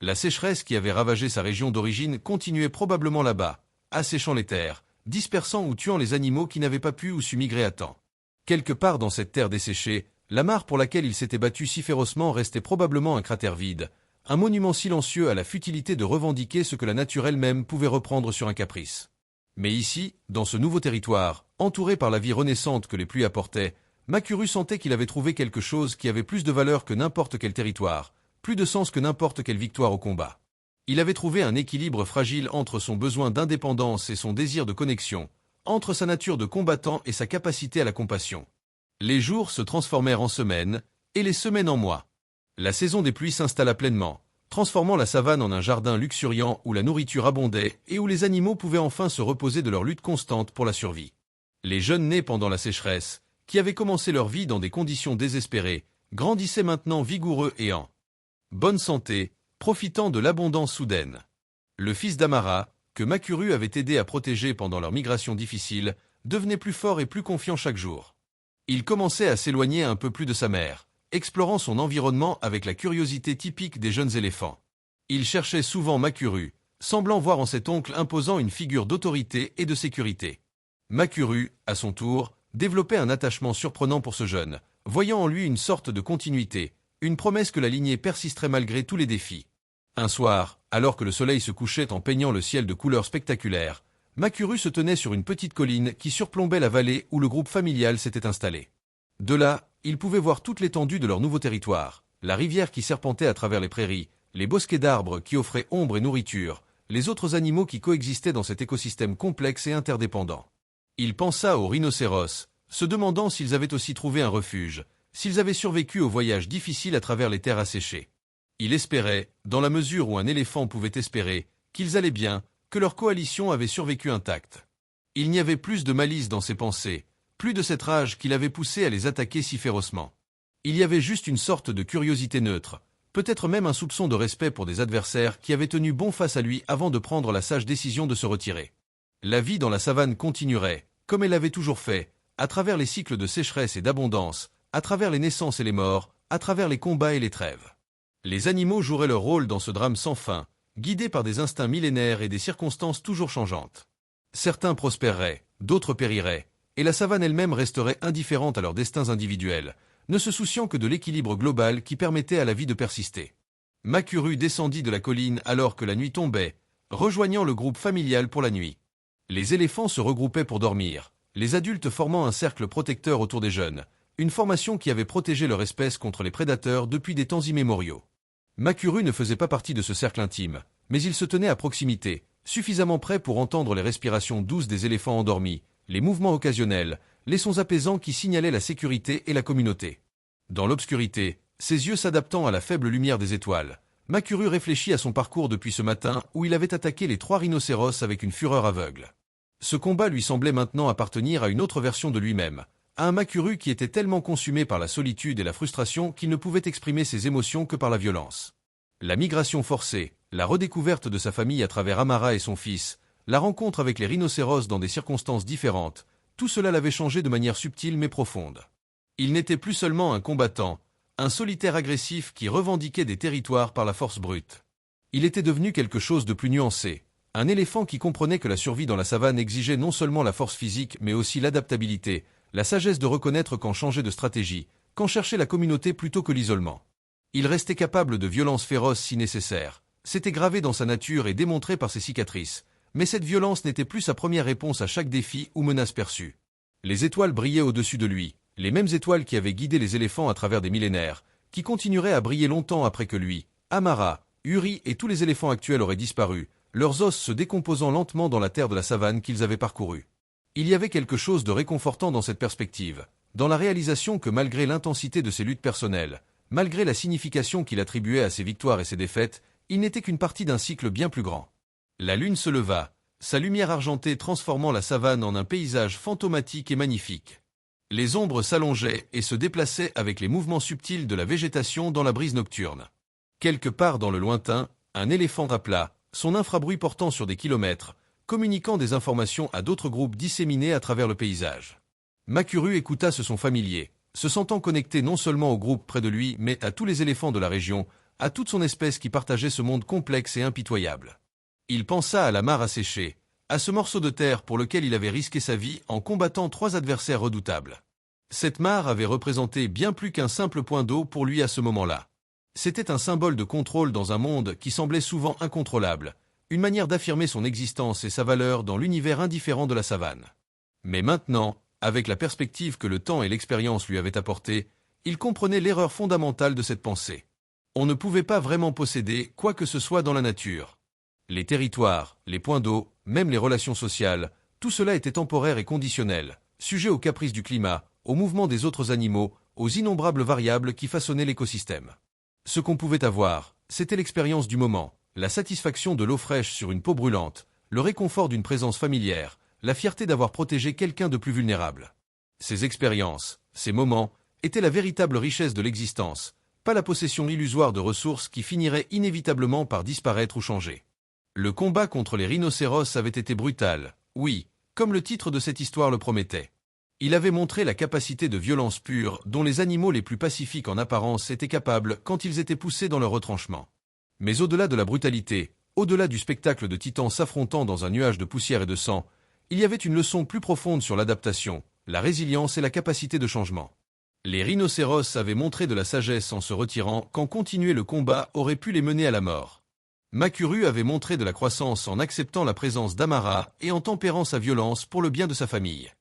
La sécheresse qui avait ravagé sa région d'origine continuait probablement là-bas, asséchant les terres, dispersant ou tuant les animaux qui n'avaient pas pu ou su migrer à temps. Quelque part dans cette terre desséchée, la mare pour laquelle il s'était battu si férocement restait probablement un cratère vide, un monument silencieux à la futilité de revendiquer ce que la nature elle-même pouvait reprendre sur un caprice. Mais ici, dans ce nouveau territoire, entouré par la vie renaissante que les pluies apportaient, Makuru sentait qu'il avait trouvé quelque chose qui avait plus de valeur que n'importe quel territoire, plus de sens que n'importe quelle victoire au combat. Il avait trouvé un équilibre fragile entre son besoin d'indépendance et son désir de connexion, entre sa nature de combattant et sa capacité à la compassion. Les jours se transformèrent en semaines, et les semaines en mois. La saison des pluies s'installa pleinement, transformant la savane en un jardin luxuriant où la nourriture abondait et où les animaux pouvaient enfin se reposer de leur lutte constante pour la survie. Les jeunes nés pendant la sécheresse, qui avaient commencé leur vie dans des conditions désespérées, grandissaient maintenant vigoureux et en bonne santé, profitant de l'abondance soudaine. Le fils d'Amara, que Makuru avait aidé à protéger pendant leur migration difficile, devenait plus fort et plus confiant chaque jour. Il commençait à s'éloigner un peu plus de sa mère, explorant son environnement avec la curiosité typique des jeunes éléphants. Il cherchait souvent Makuru, semblant voir en cet oncle imposant une figure d'autorité et de sécurité. Makuru, à son tour, développait un attachement surprenant pour ce jeune, voyant en lui une sorte de continuité, une promesse que la lignée persisterait malgré tous les défis. Un soir, alors que le soleil se couchait en peignant le ciel de couleurs spectaculaires, Makuru se tenait sur une petite colline qui surplombait la vallée où le groupe familial s'était installé. De là, il pouvait voir toute l'étendue de leur nouveau territoire, la rivière qui serpentait à travers les prairies, les bosquets d'arbres qui offraient ombre et nourriture, les autres animaux qui coexistaient dans cet écosystème complexe et interdépendant. Il pensa aux rhinocéros, se demandant s'ils avaient aussi trouvé un refuge, s'ils avaient survécu au voyage difficile à travers les terres asséchées. Il espérait, dans la mesure où un éléphant pouvait espérer, qu'ils allaient bien, que leur coalition avait survécu intacte. Il n'y avait plus de malice dans ses pensées, plus de cette rage qui l'avait poussé à les attaquer si férocement. Il y avait juste une sorte de curiosité neutre, peut-être même un soupçon de respect pour des adversaires qui avaient tenu bon face à lui avant de prendre la sage décision de se retirer. La vie dans la savane continuerait, comme elle l'avait toujours fait, à travers les cycles de sécheresse et d'abondance, à travers les naissances et les morts, à travers les combats et les trêves. Les animaux joueraient leur rôle dans ce drame sans fin, guidés par des instincts millénaires et des circonstances toujours changeantes. Certains prospéreraient, d'autres périraient, et la savane elle-même resterait indifférente à leurs destins individuels, ne se souciant que de l'équilibre global qui permettait à la vie de persister. Makuru descendit de la colline alors que la nuit tombait, rejoignant le groupe familial pour la nuit. Les éléphants se regroupaient pour dormir, les adultes formant un cercle protecteur autour des jeunes, une formation qui avait protégé leur espèce contre les prédateurs depuis des temps immémoriaux. Makuru ne faisait pas partie de ce cercle intime, mais il se tenait à proximité, suffisamment près pour entendre les respirations douces des éléphants endormis, les mouvements occasionnels, les sons apaisants qui signalaient la sécurité et la communauté. Dans l'obscurité, ses yeux s'adaptant à la faible lumière des étoiles, Makuru réfléchit à son parcours depuis ce matin où il avait attaqué les 3 rhinocéros avec une fureur aveugle. Ce combat lui semblait maintenant appartenir à une autre version de lui-même, à un Makuru qui était tellement consumé par la solitude et la frustration qu'il ne pouvait exprimer ses émotions que par la violence. La migration forcée, la redécouverte de sa famille à travers Amara et son fils, la rencontre avec les rhinocéros dans des circonstances différentes, tout cela l'avait changé de manière subtile mais profonde. Il n'était plus seulement un combattant, un solitaire agressif qui revendiquait des territoires par la force brute. Il était devenu quelque chose de plus nuancé, un éléphant qui comprenait que la survie dans la savane exigeait non seulement la force physique mais aussi l'adaptabilité, la sagesse de reconnaître quand changer de stratégie, quand chercher la communauté plutôt que l'isolement. Il restait capable de violence féroce si nécessaire. C'était gravé dans sa nature et démontré par ses cicatrices, mais cette violence n'était plus sa première réponse à chaque défi ou menace perçue. Les étoiles brillaient au-dessus de lui, les mêmes étoiles qui avaient guidé les éléphants à travers des millénaires, qui continueraient à briller longtemps après que lui, Amara, Uri et tous les éléphants actuels auraient disparu, leurs os se décomposant lentement dans la terre de la savane qu'ils avaient parcourue. Il y avait quelque chose de réconfortant dans cette perspective, dans la réalisation que malgré l'intensité de ses luttes personnelles, malgré la signification qu'il attribuait à ses victoires et ses défaites, il n'était qu'une partie d'un cycle bien plus grand. La lune se leva, sa lumière argentée transformant la savane en un paysage fantomatique et magnifique. Les ombres s'allongeaient et se déplaçaient avec les mouvements subtils de la végétation dans la brise nocturne. Quelque part dans le lointain, un éléphant à plat, son infrabruit portant sur des kilomètres, communiquant des informations à d'autres groupes disséminés à travers le paysage. Makuru écouta ce son familier, se sentant connecté non seulement au groupe près de lui mais à tous les éléphants de la région, à toute son espèce qui partageait ce monde complexe et impitoyable. Il pensa à la mare asséchée, à ce morceau de terre pour lequel il avait risqué sa vie en combattant 3 adversaires redoutables. Cette mare avait représenté bien plus qu'un simple point d'eau pour lui à ce moment-là. C'était un symbole de contrôle dans un monde qui semblait souvent incontrôlable, une manière d'affirmer son existence et sa valeur dans l'univers indifférent de la savane. Mais maintenant, avec la perspective que le temps et l'expérience lui avaient apportée, il comprenait l'erreur fondamentale de cette pensée. On ne pouvait pas vraiment posséder quoi que ce soit dans la nature. Les territoires, les points d'eau, même les relations sociales, tout cela était temporaire et conditionnel, sujet aux caprices du climat, au mouvement des autres animaux, aux innombrables variables qui façonnaient l'écosystème. Ce qu'on pouvait avoir, c'était l'expérience du moment, la satisfaction de l'eau fraîche sur une peau brûlante, le réconfort d'une présence familière, la fierté d'avoir protégé quelqu'un de plus vulnérable. Ces expériences, ces moments, étaient la véritable richesse de l'existence, pas la possession illusoire de ressources qui finiraient inévitablement par disparaître ou changer. Le combat contre les rhinocéros avait été brutal, oui, comme le titre de cette histoire le promettait. Il avait montré la capacité de violence pure dont les animaux les plus pacifiques en apparence étaient capables quand ils étaient poussés dans leur retranchement. Mais au-delà de la brutalité, au-delà du spectacle de titans s'affrontant dans un nuage de poussière et de sang, il y avait une leçon plus profonde sur l'adaptation, la résilience et la capacité de changement. Les rhinocéros avaient montré de la sagesse en se retirant quand continuer le combat aurait pu les mener à la mort. Makuru avait montré de la croissance en acceptant la présence d'Amara et en tempérant sa violence pour le bien de sa famille.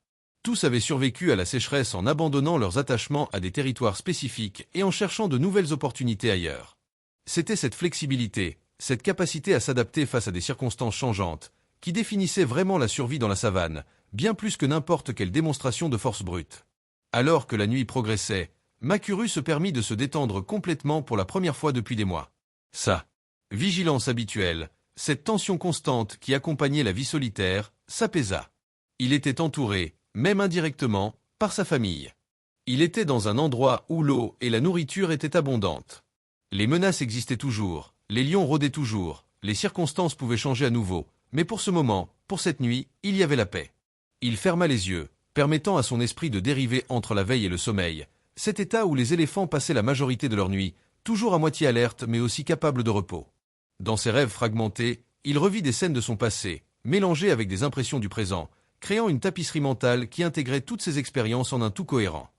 Tous avaient survécu à la sécheresse en abandonnant leurs attachements à des territoires spécifiques et en cherchant de nouvelles opportunités ailleurs. C'était cette flexibilité, cette capacité à s'adapter face à des circonstances changeantes, qui définissait vraiment la survie dans la savane, bien plus que n'importe quelle démonstration de force brute. Alors que la nuit progressait, Makuru se permit de se détendre complètement pour la première fois depuis des mois. Sa vigilance habituelle, cette tension constante qui accompagnait la vie solitaire, s'apaisa. Il était entouré, même indirectement, par sa famille. Il était dans un endroit où l'eau et la nourriture étaient abondantes. Les menaces existaient toujours, les lions rôdaient toujours, les circonstances pouvaient changer à nouveau, mais pour ce moment, pour cette nuit, il y avait la paix. Il ferma les yeux, permettant à son esprit de dériver entre la veille et le sommeil, cet état où les éléphants passaient la majorité de leur nuit, toujours à moitié alertes mais aussi capables de repos. Dans ses rêves fragmentés, il revit des scènes de son passé, mélangées avec des impressions du présent, créant une tapisserie mentale qui intégrait toutes ses expériences en un tout cohérent.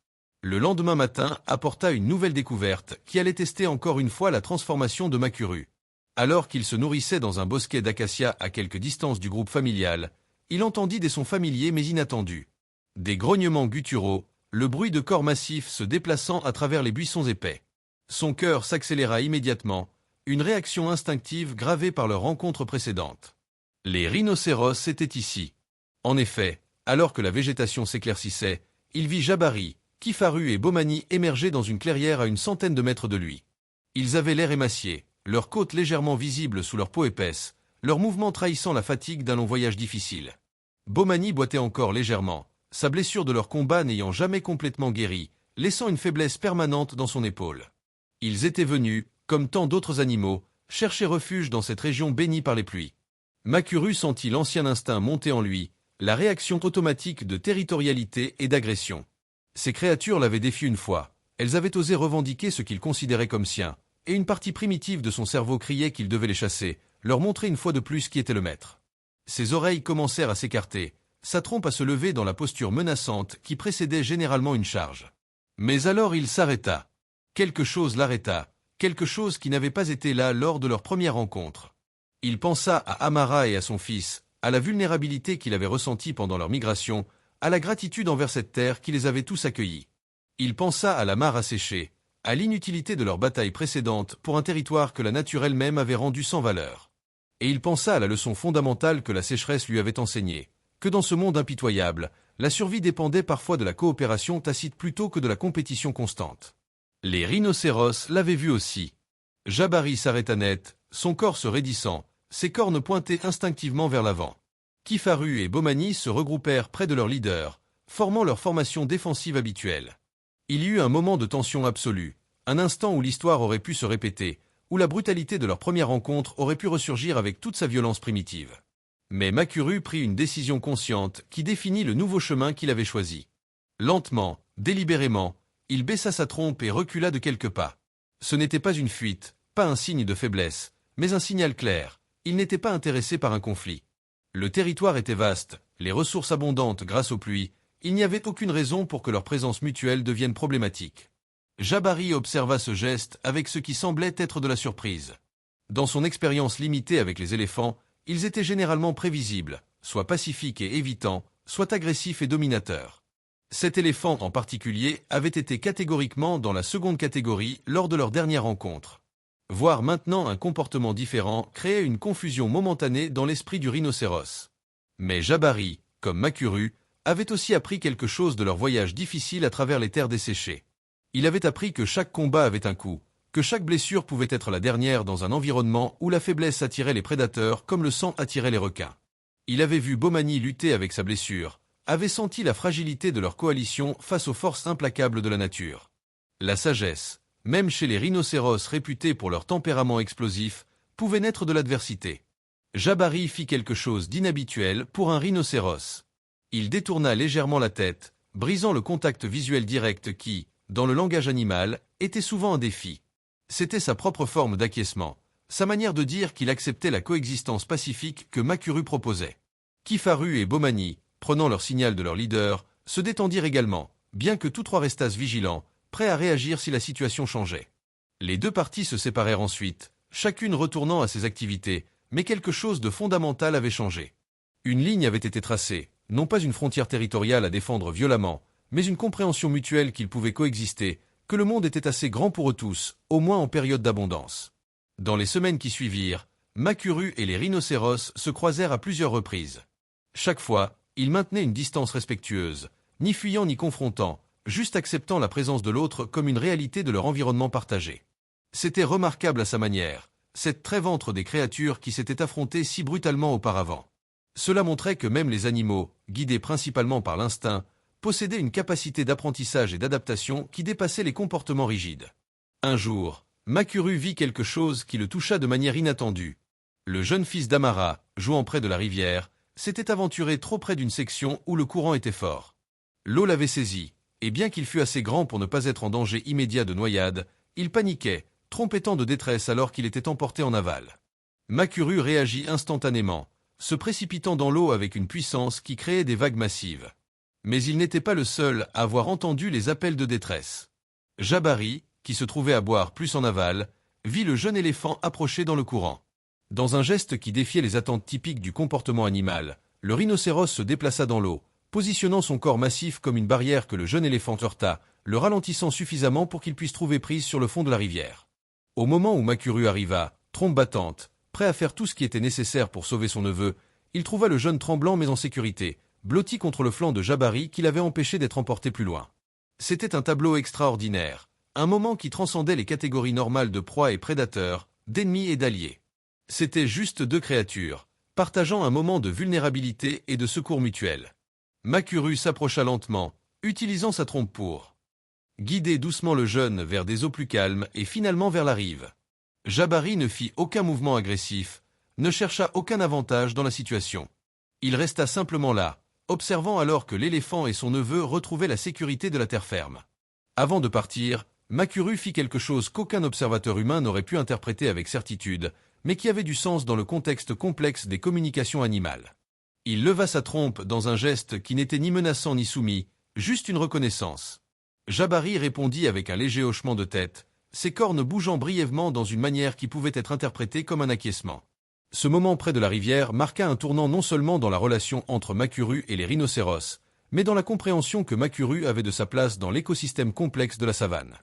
Le lendemain matin apporta une nouvelle découverte qui allait tester encore une fois la transformation de Makuru. Alors qu'il se nourrissait dans un bosquet d'acacias à quelque distance du groupe familial, il entendit des sons familiers mais inattendus. Des grognements gutturaux, le bruit de corps massifs se déplaçant à travers les buissons épais. Son cœur s'accéléra immédiatement, une réaction instinctive gravée par leur rencontre précédente. Les rhinocéros étaient ici. En effet, alors que la végétation s'éclaircissait, il vit Jabari, Kifaru et Bomani émerger dans une clairière à une centaine de mètres de lui. Ils avaient l'air émaciés, leurs côtes légèrement visibles sous leur peau épaisse, leurs mouvements trahissant la fatigue d'un long voyage difficile. Bomani boitait encore légèrement, sa blessure de leur combat n'ayant jamais complètement guéri, laissant une faiblesse permanente dans son épaule. Ils étaient venus, comme tant d'autres animaux, chercher refuge dans cette région bénie par les pluies. Makuru sentit l'ancien instinct monter en lui, la réaction automatique de territorialité et d'agression. Ces créatures l'avaient défié une fois, elles avaient osé revendiquer ce qu'il considérait comme sien, et une partie primitive de son cerveau criait qu'il devait les chasser, leur montrer une fois de plus qui était le maître. Ses oreilles commencèrent à s'écarter, sa trompe à se lever dans la posture menaçante qui précédait généralement une charge. Mais alors il s'arrêta. Quelque chose l'arrêta, quelque chose qui n'avait pas été là lors de leur première rencontre. Il pensa à Amara et à son fils, à la vulnérabilité qu'il avait ressentie pendant leur migration, à la gratitude envers cette terre qui les avait tous accueillis. Il pensa à la mare asséchée, à l'inutilité de leur bataille précédente pour un territoire que la nature elle-même avait rendu sans valeur. Et il pensa à la leçon fondamentale que la sécheresse lui avait enseignée, que dans ce monde impitoyable, la survie dépendait parfois de la coopération tacite plutôt que de la compétition constante. Les rhinocéros l'avaient vu aussi. Jabari s'arrêta net, son corps se raidissant, ses cornes pointaient instinctivement vers l'avant. Kifaru et Bomani se regroupèrent près de leur leader, formant leur formation défensive habituelle. Il y eut un moment de tension absolue, un instant où l'histoire aurait pu se répéter, où la brutalité de leur première rencontre aurait pu ressurgir avec toute sa violence primitive. Mais Makuru prit une décision consciente qui définit le nouveau chemin qu'il avait choisi. Lentement, délibérément, il baissa sa trompe et recula de quelques pas. Ce n'était pas une fuite, pas un signe de faiblesse, mais un signal clair. Il n'était pas intéressé par un conflit. Le territoire était vaste, les ressources abondantes grâce aux pluies, il n'y avait aucune raison pour que leur présence mutuelle devienne problématique. Jabari observa ce geste avec ce qui semblait être de la surprise. Dans son expérience limitée avec les éléphants, ils étaient généralement prévisibles, soit pacifiques et évitants, soit agressifs et dominateurs. Cet éléphant en particulier avait été catégoriquement dans la seconde catégorie lors de leur dernière rencontre. Voir maintenant un comportement différent créait une confusion momentanée dans l'esprit du rhinocéros. Mais Jabari, comme Makuru, avait aussi appris quelque chose de leur voyage difficile à travers les terres desséchées. Il avait appris que chaque combat avait un coût, que chaque blessure pouvait être la dernière dans un environnement où la faiblesse attirait les prédateurs comme le sang attirait les requins. Il avait vu Bomani lutter avec sa blessure, avait senti la fragilité de leur coalition face aux forces implacables de la nature. La sagesse, même chez les rhinocéros réputés pour leur tempérament explosif, pouvait naître de l'adversité. Jabari fit quelque chose d'inhabituel pour un rhinocéros. Il détourna légèrement la tête, brisant le contact visuel direct qui, dans le langage animal, était souvent un défi. C'était sa propre forme d'acquiescement, sa manière de dire qu'il acceptait la coexistence pacifique que Makuru proposait. Kifaru et Bomani, prenant leur signal de leur leader, se détendirent également, bien que tous trois restassent vigilants, prêts à réagir si la situation changeait. Les deux parties se séparèrent ensuite, chacune retournant à ses activités, mais quelque chose de fondamental avait changé. Une ligne avait été tracée, non pas une frontière territoriale à défendre violemment, mais une compréhension mutuelle qu'ils pouvaient coexister, que le monde était assez grand pour eux tous, au moins en période d'abondance. Dans les semaines qui suivirent, Makuru et les rhinocéros se croisèrent à plusieurs reprises. Chaque fois, ils maintenaient une distance respectueuse, ni fuyant ni confrontant, juste acceptant la présence de l'autre comme une réalité de leur environnement partagé. C'était remarquable à sa manière, cette trêve entre des créatures qui s'étaient affrontées si brutalement auparavant. Cela montrait que même les animaux, guidés principalement par l'instinct, possédait une capacité d'apprentissage et d'adaptation qui dépassait les comportements rigides. Un jour, Makuru vit quelque chose qui le toucha de manière inattendue. Le jeune fils d'Amara, jouant près de la rivière, s'était aventuré trop près d'une section où le courant était fort. L'eau l'avait saisi, et bien qu'il fût assez grand pour ne pas être en danger immédiat de noyade, il paniquait, trompettant de détresse alors qu'il était emporté en aval. Makuru réagit instantanément, se précipitant dans l'eau avec une puissance qui créait des vagues massives. Mais il n'était pas le seul à avoir entendu les appels de détresse. Jabari, qui se trouvait à boire plus en aval, vit le jeune éléphant approcher dans le courant. Dans un geste qui défiait les attentes typiques du comportement animal, le rhinocéros se déplaça dans l'eau, positionnant son corps massif comme une barrière que le jeune éléphant heurta, le ralentissant suffisamment pour qu'il puisse trouver prise sur le fond de la rivière. Au moment où Makuru arriva, trompe battante, prêt à faire tout ce qui était nécessaire pour sauver son neveu, il trouva le jeune tremblant mais en sécurité, blotti contre le flanc de Jabari qui l'avait empêché d'être emporté plus loin. C'était un tableau extraordinaire, un moment qui transcendait les catégories normales de proie et prédateurs, d'ennemis et d'alliés. C'étaient juste deux créatures, partageant un moment de vulnérabilité et de secours mutuel. Makuru s'approcha lentement, utilisant sa trompe pour guider doucement le jeune vers des eaux plus calmes et finalement vers la rive. Jabari ne fit aucun mouvement agressif, ne chercha aucun avantage dans la situation. Il resta simplement là, observant alors que l'éléphant et son neveu retrouvaient la sécurité de la terre ferme. Avant de partir, Makuru fit quelque chose qu'aucun observateur humain n'aurait pu interpréter avec certitude, mais qui avait du sens dans le contexte complexe des communications animales. Il leva sa trompe dans un geste qui n'était ni menaçant ni soumis, juste une reconnaissance. Jabari répondit avec un léger hochement de tête, ses cornes bougeant brièvement dans une manière qui pouvait être interprétée comme un acquiescement. Ce moment près de la rivière marqua un tournant non seulement dans la relation entre Makuru et les rhinocéros, mais dans la compréhension que Makuru avait de sa place dans l'écosystème complexe de la savane.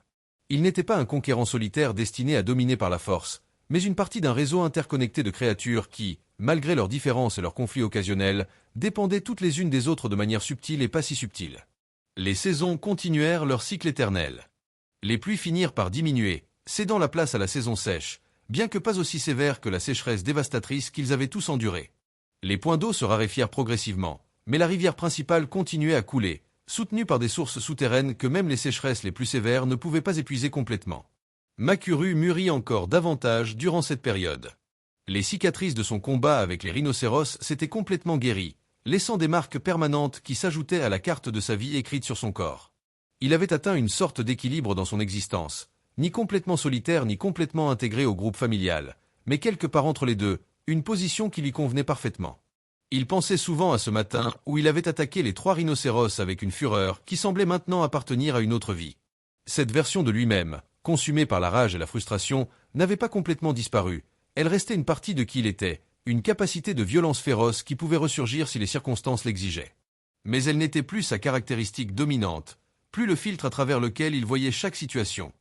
Il n'était pas un conquérant solitaire destiné à dominer par la force, mais une partie d'un réseau interconnecté de créatures qui, malgré leurs différences et leurs conflits occasionnels, dépendaient toutes les unes des autres de manière subtile et pas si subtile. Les saisons continuèrent leur cycle éternel. Les pluies finirent par diminuer, cédant la place à la saison sèche, bien que pas aussi sévère que la sécheresse dévastatrice qu'ils avaient tous endurée. Les points d'eau se raréfièrent progressivement, mais la rivière principale continuait à couler, soutenue par des sources souterraines que même les sécheresses les plus sévères ne pouvaient pas épuiser complètement. Makuru mûrit encore davantage durant cette période. Les cicatrices de son combat avec les rhinocéros s'étaient complètement guéries, laissant des marques permanentes qui s'ajoutaient à la carte de sa vie écrite sur son corps. Il avait atteint une sorte d'équilibre dans son existence, ni complètement solitaire ni complètement intégré au groupe familial, mais quelque part entre les deux, une position qui lui convenait parfaitement. Il pensait souvent à ce matin où il avait attaqué les 3 rhinocéros avec une fureur qui semblait maintenant appartenir à une autre vie. Cette version de lui-même, consumée par la rage et la frustration, n'avait pas complètement disparu, elle restait une partie de qui il était, une capacité de violence féroce qui pouvait ressurgir si les circonstances l'exigeaient. Mais elle n'était plus sa caractéristique dominante, plus le filtre à travers lequel il voyait chaque situation.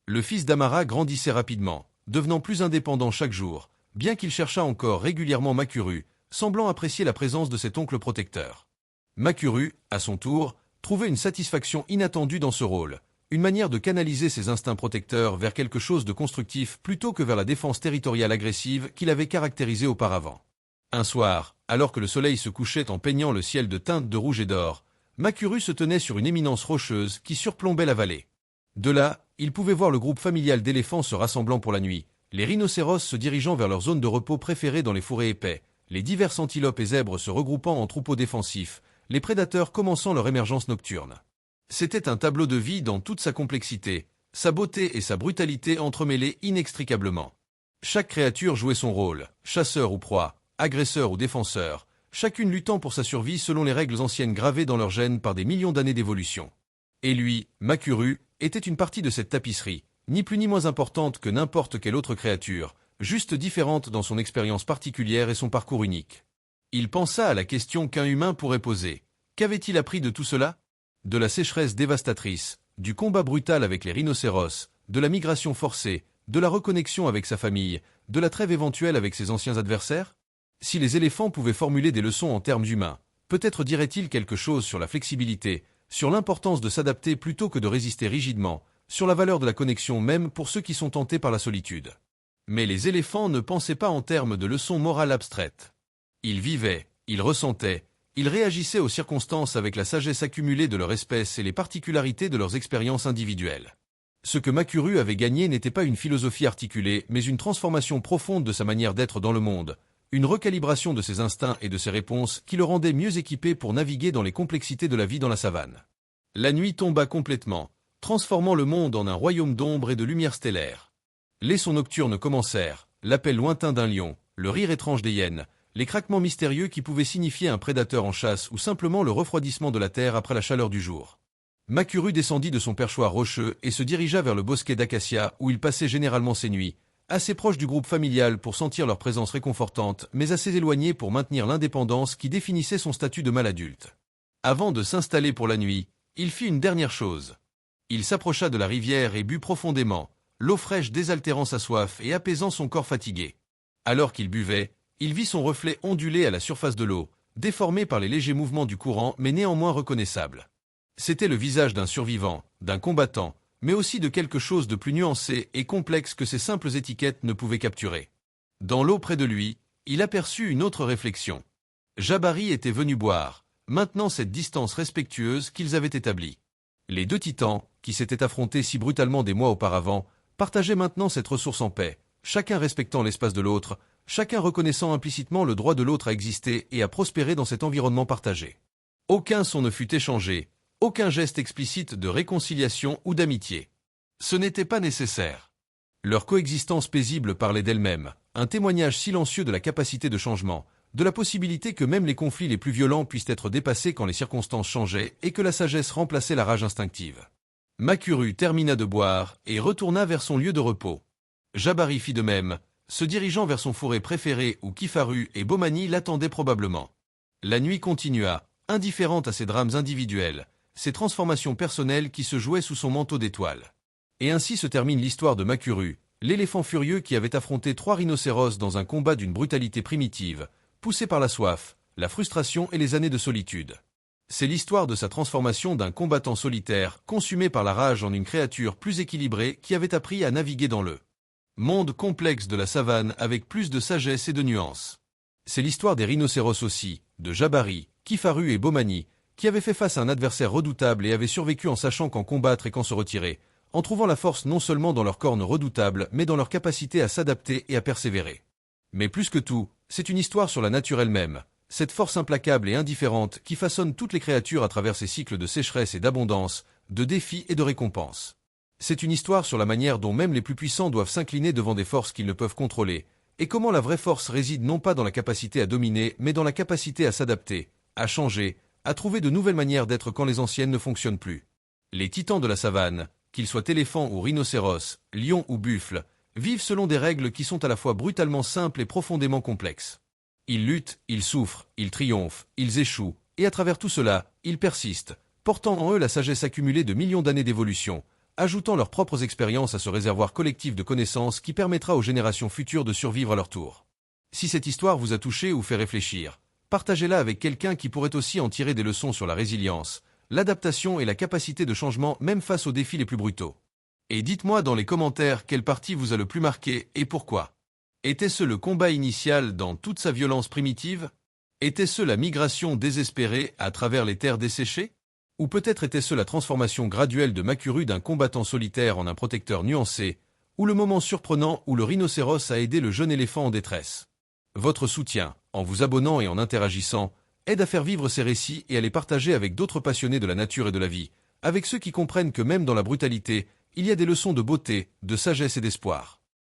Le fils d'Amara grandissait rapidement, devenant plus indépendant chaque jour, bien qu'il cherchât encore régulièrement Makuru, semblant apprécier la présence de cet oncle protecteur. Makuru, à son tour, trouvait une satisfaction inattendue dans ce rôle, une manière de canaliser ses instincts protecteurs vers quelque chose de constructif plutôt que vers la défense territoriale agressive qu'il avait caractérisée auparavant. Un soir, alors que le soleil se couchait en peignant le ciel de teintes de rouge et d'or, Makuru se tenait sur une éminence rocheuse qui surplombait la vallée. De là, il pouvait voir le groupe familial d'éléphants se rassemblant pour la nuit, les rhinocéros se dirigeant vers leur zone de repos préférée dans les fourrés épais, les diverses antilopes et zèbres se regroupant en troupeaux défensifs, les prédateurs commençant leur émergence nocturne. C'était un tableau de vie dans toute sa complexité, sa beauté et sa brutalité entremêlées inextricablement. Chaque créature jouait son rôle, chasseur ou proie, agresseur ou défenseur, chacune luttant pour sa survie selon les règles anciennes gravées dans leur gènes par des millions d'années d'évolution. Et lui, Makuru, était une partie de cette tapisserie, ni plus ni moins importante que n'importe quelle autre créature, juste différente dans son expérience particulière et son parcours unique. Il pensa à la question qu'un humain pourrait poser. Qu'avait-il appris de tout cela? De la sécheresse dévastatrice, du combat brutal avec les rhinocéros, de la migration forcée, de la reconnexion avec sa famille, de la trêve éventuelle avec ses anciens adversaires? Si les éléphants pouvaient formuler des leçons en termes humains, peut-être dirait-il quelque chose sur la flexibilité, sur l'importance de s'adapter plutôt que de résister rigidement, sur la valeur de la connexion même pour ceux qui sont tentés par la solitude. Mais les éléphants ne pensaient pas en termes de leçons morales abstraites. Ils vivaient, ils ressentaient, ils réagissaient aux circonstances avec la sagesse accumulée de leur espèce et les particularités de leurs expériences individuelles. Ce que Makuru avait gagné n'était pas une philosophie articulée, mais une transformation profonde de sa manière d'être dans le monde, une recalibration de ses instincts et de ses réponses qui le rendait mieux équipé pour naviguer dans les complexités de la vie dans la savane. La nuit tomba complètement, transformant le monde en un royaume d'ombre et de lumière stellaire. Les sons nocturnes commencèrent, l'appel lointain d'un lion, le rire étrange des hyènes, les craquements mystérieux qui pouvaient signifier un prédateur en chasse ou simplement le refroidissement de la terre après la chaleur du jour. Makuru descendit de son perchoir rocheux et se dirigea vers le bosquet d'acacias où il passait généralement ses nuits, assez proche du groupe familial pour sentir leur présence réconfortante, mais assez éloigné pour maintenir l'indépendance qui définissait son statut de mâle adulte. Avant de s'installer pour la nuit, il fit une dernière chose. Il s'approcha de la rivière et but profondément, l'eau fraîche désaltérant sa soif et apaisant son corps fatigué. Alors qu'il buvait, il vit son reflet onduler à la surface de l'eau, déformé par les légers mouvements du courant mais néanmoins reconnaissable. C'était le visage d'un survivant, d'un combattant, mais aussi de quelque chose de plus nuancé et complexe que ces simples étiquettes ne pouvaient capturer. Dans l'eau près de lui, il aperçut une autre réflexion. Jabari était venu boire, maintenant cette distance respectueuse qu'ils avaient établie. Les deux titans, qui s'étaient affrontés si brutalement des mois auparavant, partageaient maintenant cette ressource en paix, chacun respectant l'espace de l'autre, chacun reconnaissant implicitement le droit de l'autre à exister et à prospérer dans cet environnement partagé. Aucun son ne fut échangé, aucun geste explicite de réconciliation ou d'amitié. Ce n'était pas nécessaire. Leur coexistence paisible parlait d'elle-même, un témoignage silencieux de la capacité de changement, de la possibilité que même les conflits les plus violents puissent être dépassés quand les circonstances changeaient et que la sagesse remplaçait la rage instinctive. Makuru termina de boire et retourna vers son lieu de repos. Jabari fit de même, se dirigeant vers son fourré préféré où Kifaru et Bomani l'attendaient probablement. La nuit continua, indifférente à ses drames individuels, ses transformations personnelles qui se jouaient sous son manteau d'étoiles. Et ainsi se termine l'histoire de Makuru, l'éléphant furieux qui avait affronté 3 rhinocéros dans un combat d'une brutalité primitive, poussé par la soif, la frustration et les années de solitude. C'est l'histoire de sa transformation d'un combattant solitaire, consumé par la rage en une créature plus équilibrée qui avait appris à naviguer dans le monde complexe de la savane avec plus de sagesse et de nuances. C'est l'histoire des rhinocéros aussi, de Jabari, Kifaru et Bomani, qui avaient fait face à un adversaire redoutable et avaient survécu en sachant quand combattre et quand se retirer, en trouvant la force non seulement dans leurs cornes redoutables, mais dans leur capacité à s'adapter et à persévérer. Mais plus que tout, c'est une histoire sur la nature elle-même, cette force implacable et indifférente qui façonne toutes les créatures à travers ces cycles de sécheresse et d'abondance, de défis et de récompenses. C'est une histoire sur la manière dont même les plus puissants doivent s'incliner devant des forces qu'ils ne peuvent contrôler, et comment la vraie force réside non pas dans la capacité à dominer, mais dans la capacité à s'adapter, à changer, à trouver de nouvelles manières d'être quand les anciennes ne fonctionnent plus. Les titans de la savane, qu'ils soient éléphants ou rhinocéros, lions ou buffles, vivent selon des règles qui sont à la fois brutalement simples et profondément complexes. Ils luttent, ils souffrent, ils triomphent, ils échouent, et à travers tout cela, ils persistent, portant en eux la sagesse accumulée de millions d'années d'évolution, ajoutant leurs propres expériences à ce réservoir collectif de connaissances qui permettra aux générations futures de survivre à leur tour. Si cette histoire vous a touché ou fait réfléchir, partagez-la avec quelqu'un qui pourrait aussi en tirer des leçons sur la résilience, l'adaptation et la capacité de changement même face aux défis les plus brutaux. Et dites-moi dans les commentaires quelle partie vous a le plus marqué et pourquoi. Était-ce le combat initial dans toute sa violence primitive? Était-ce la migration désespérée à travers les terres desséchées? Ou peut-être était-ce la transformation graduelle de Makuru d'un combattant solitaire en un protecteur nuancé, ou le moment surprenant où le rhinocéros a aidé le jeune éléphant en détresse? Votre soutien, en vous abonnant et en interagissant, aide à faire vivre ces récits et à les partager avec d'autres passionnés de la nature et de la vie, avec ceux qui comprennent que même dans la brutalité, il y a des leçons de beauté, de sagesse et d'espoir.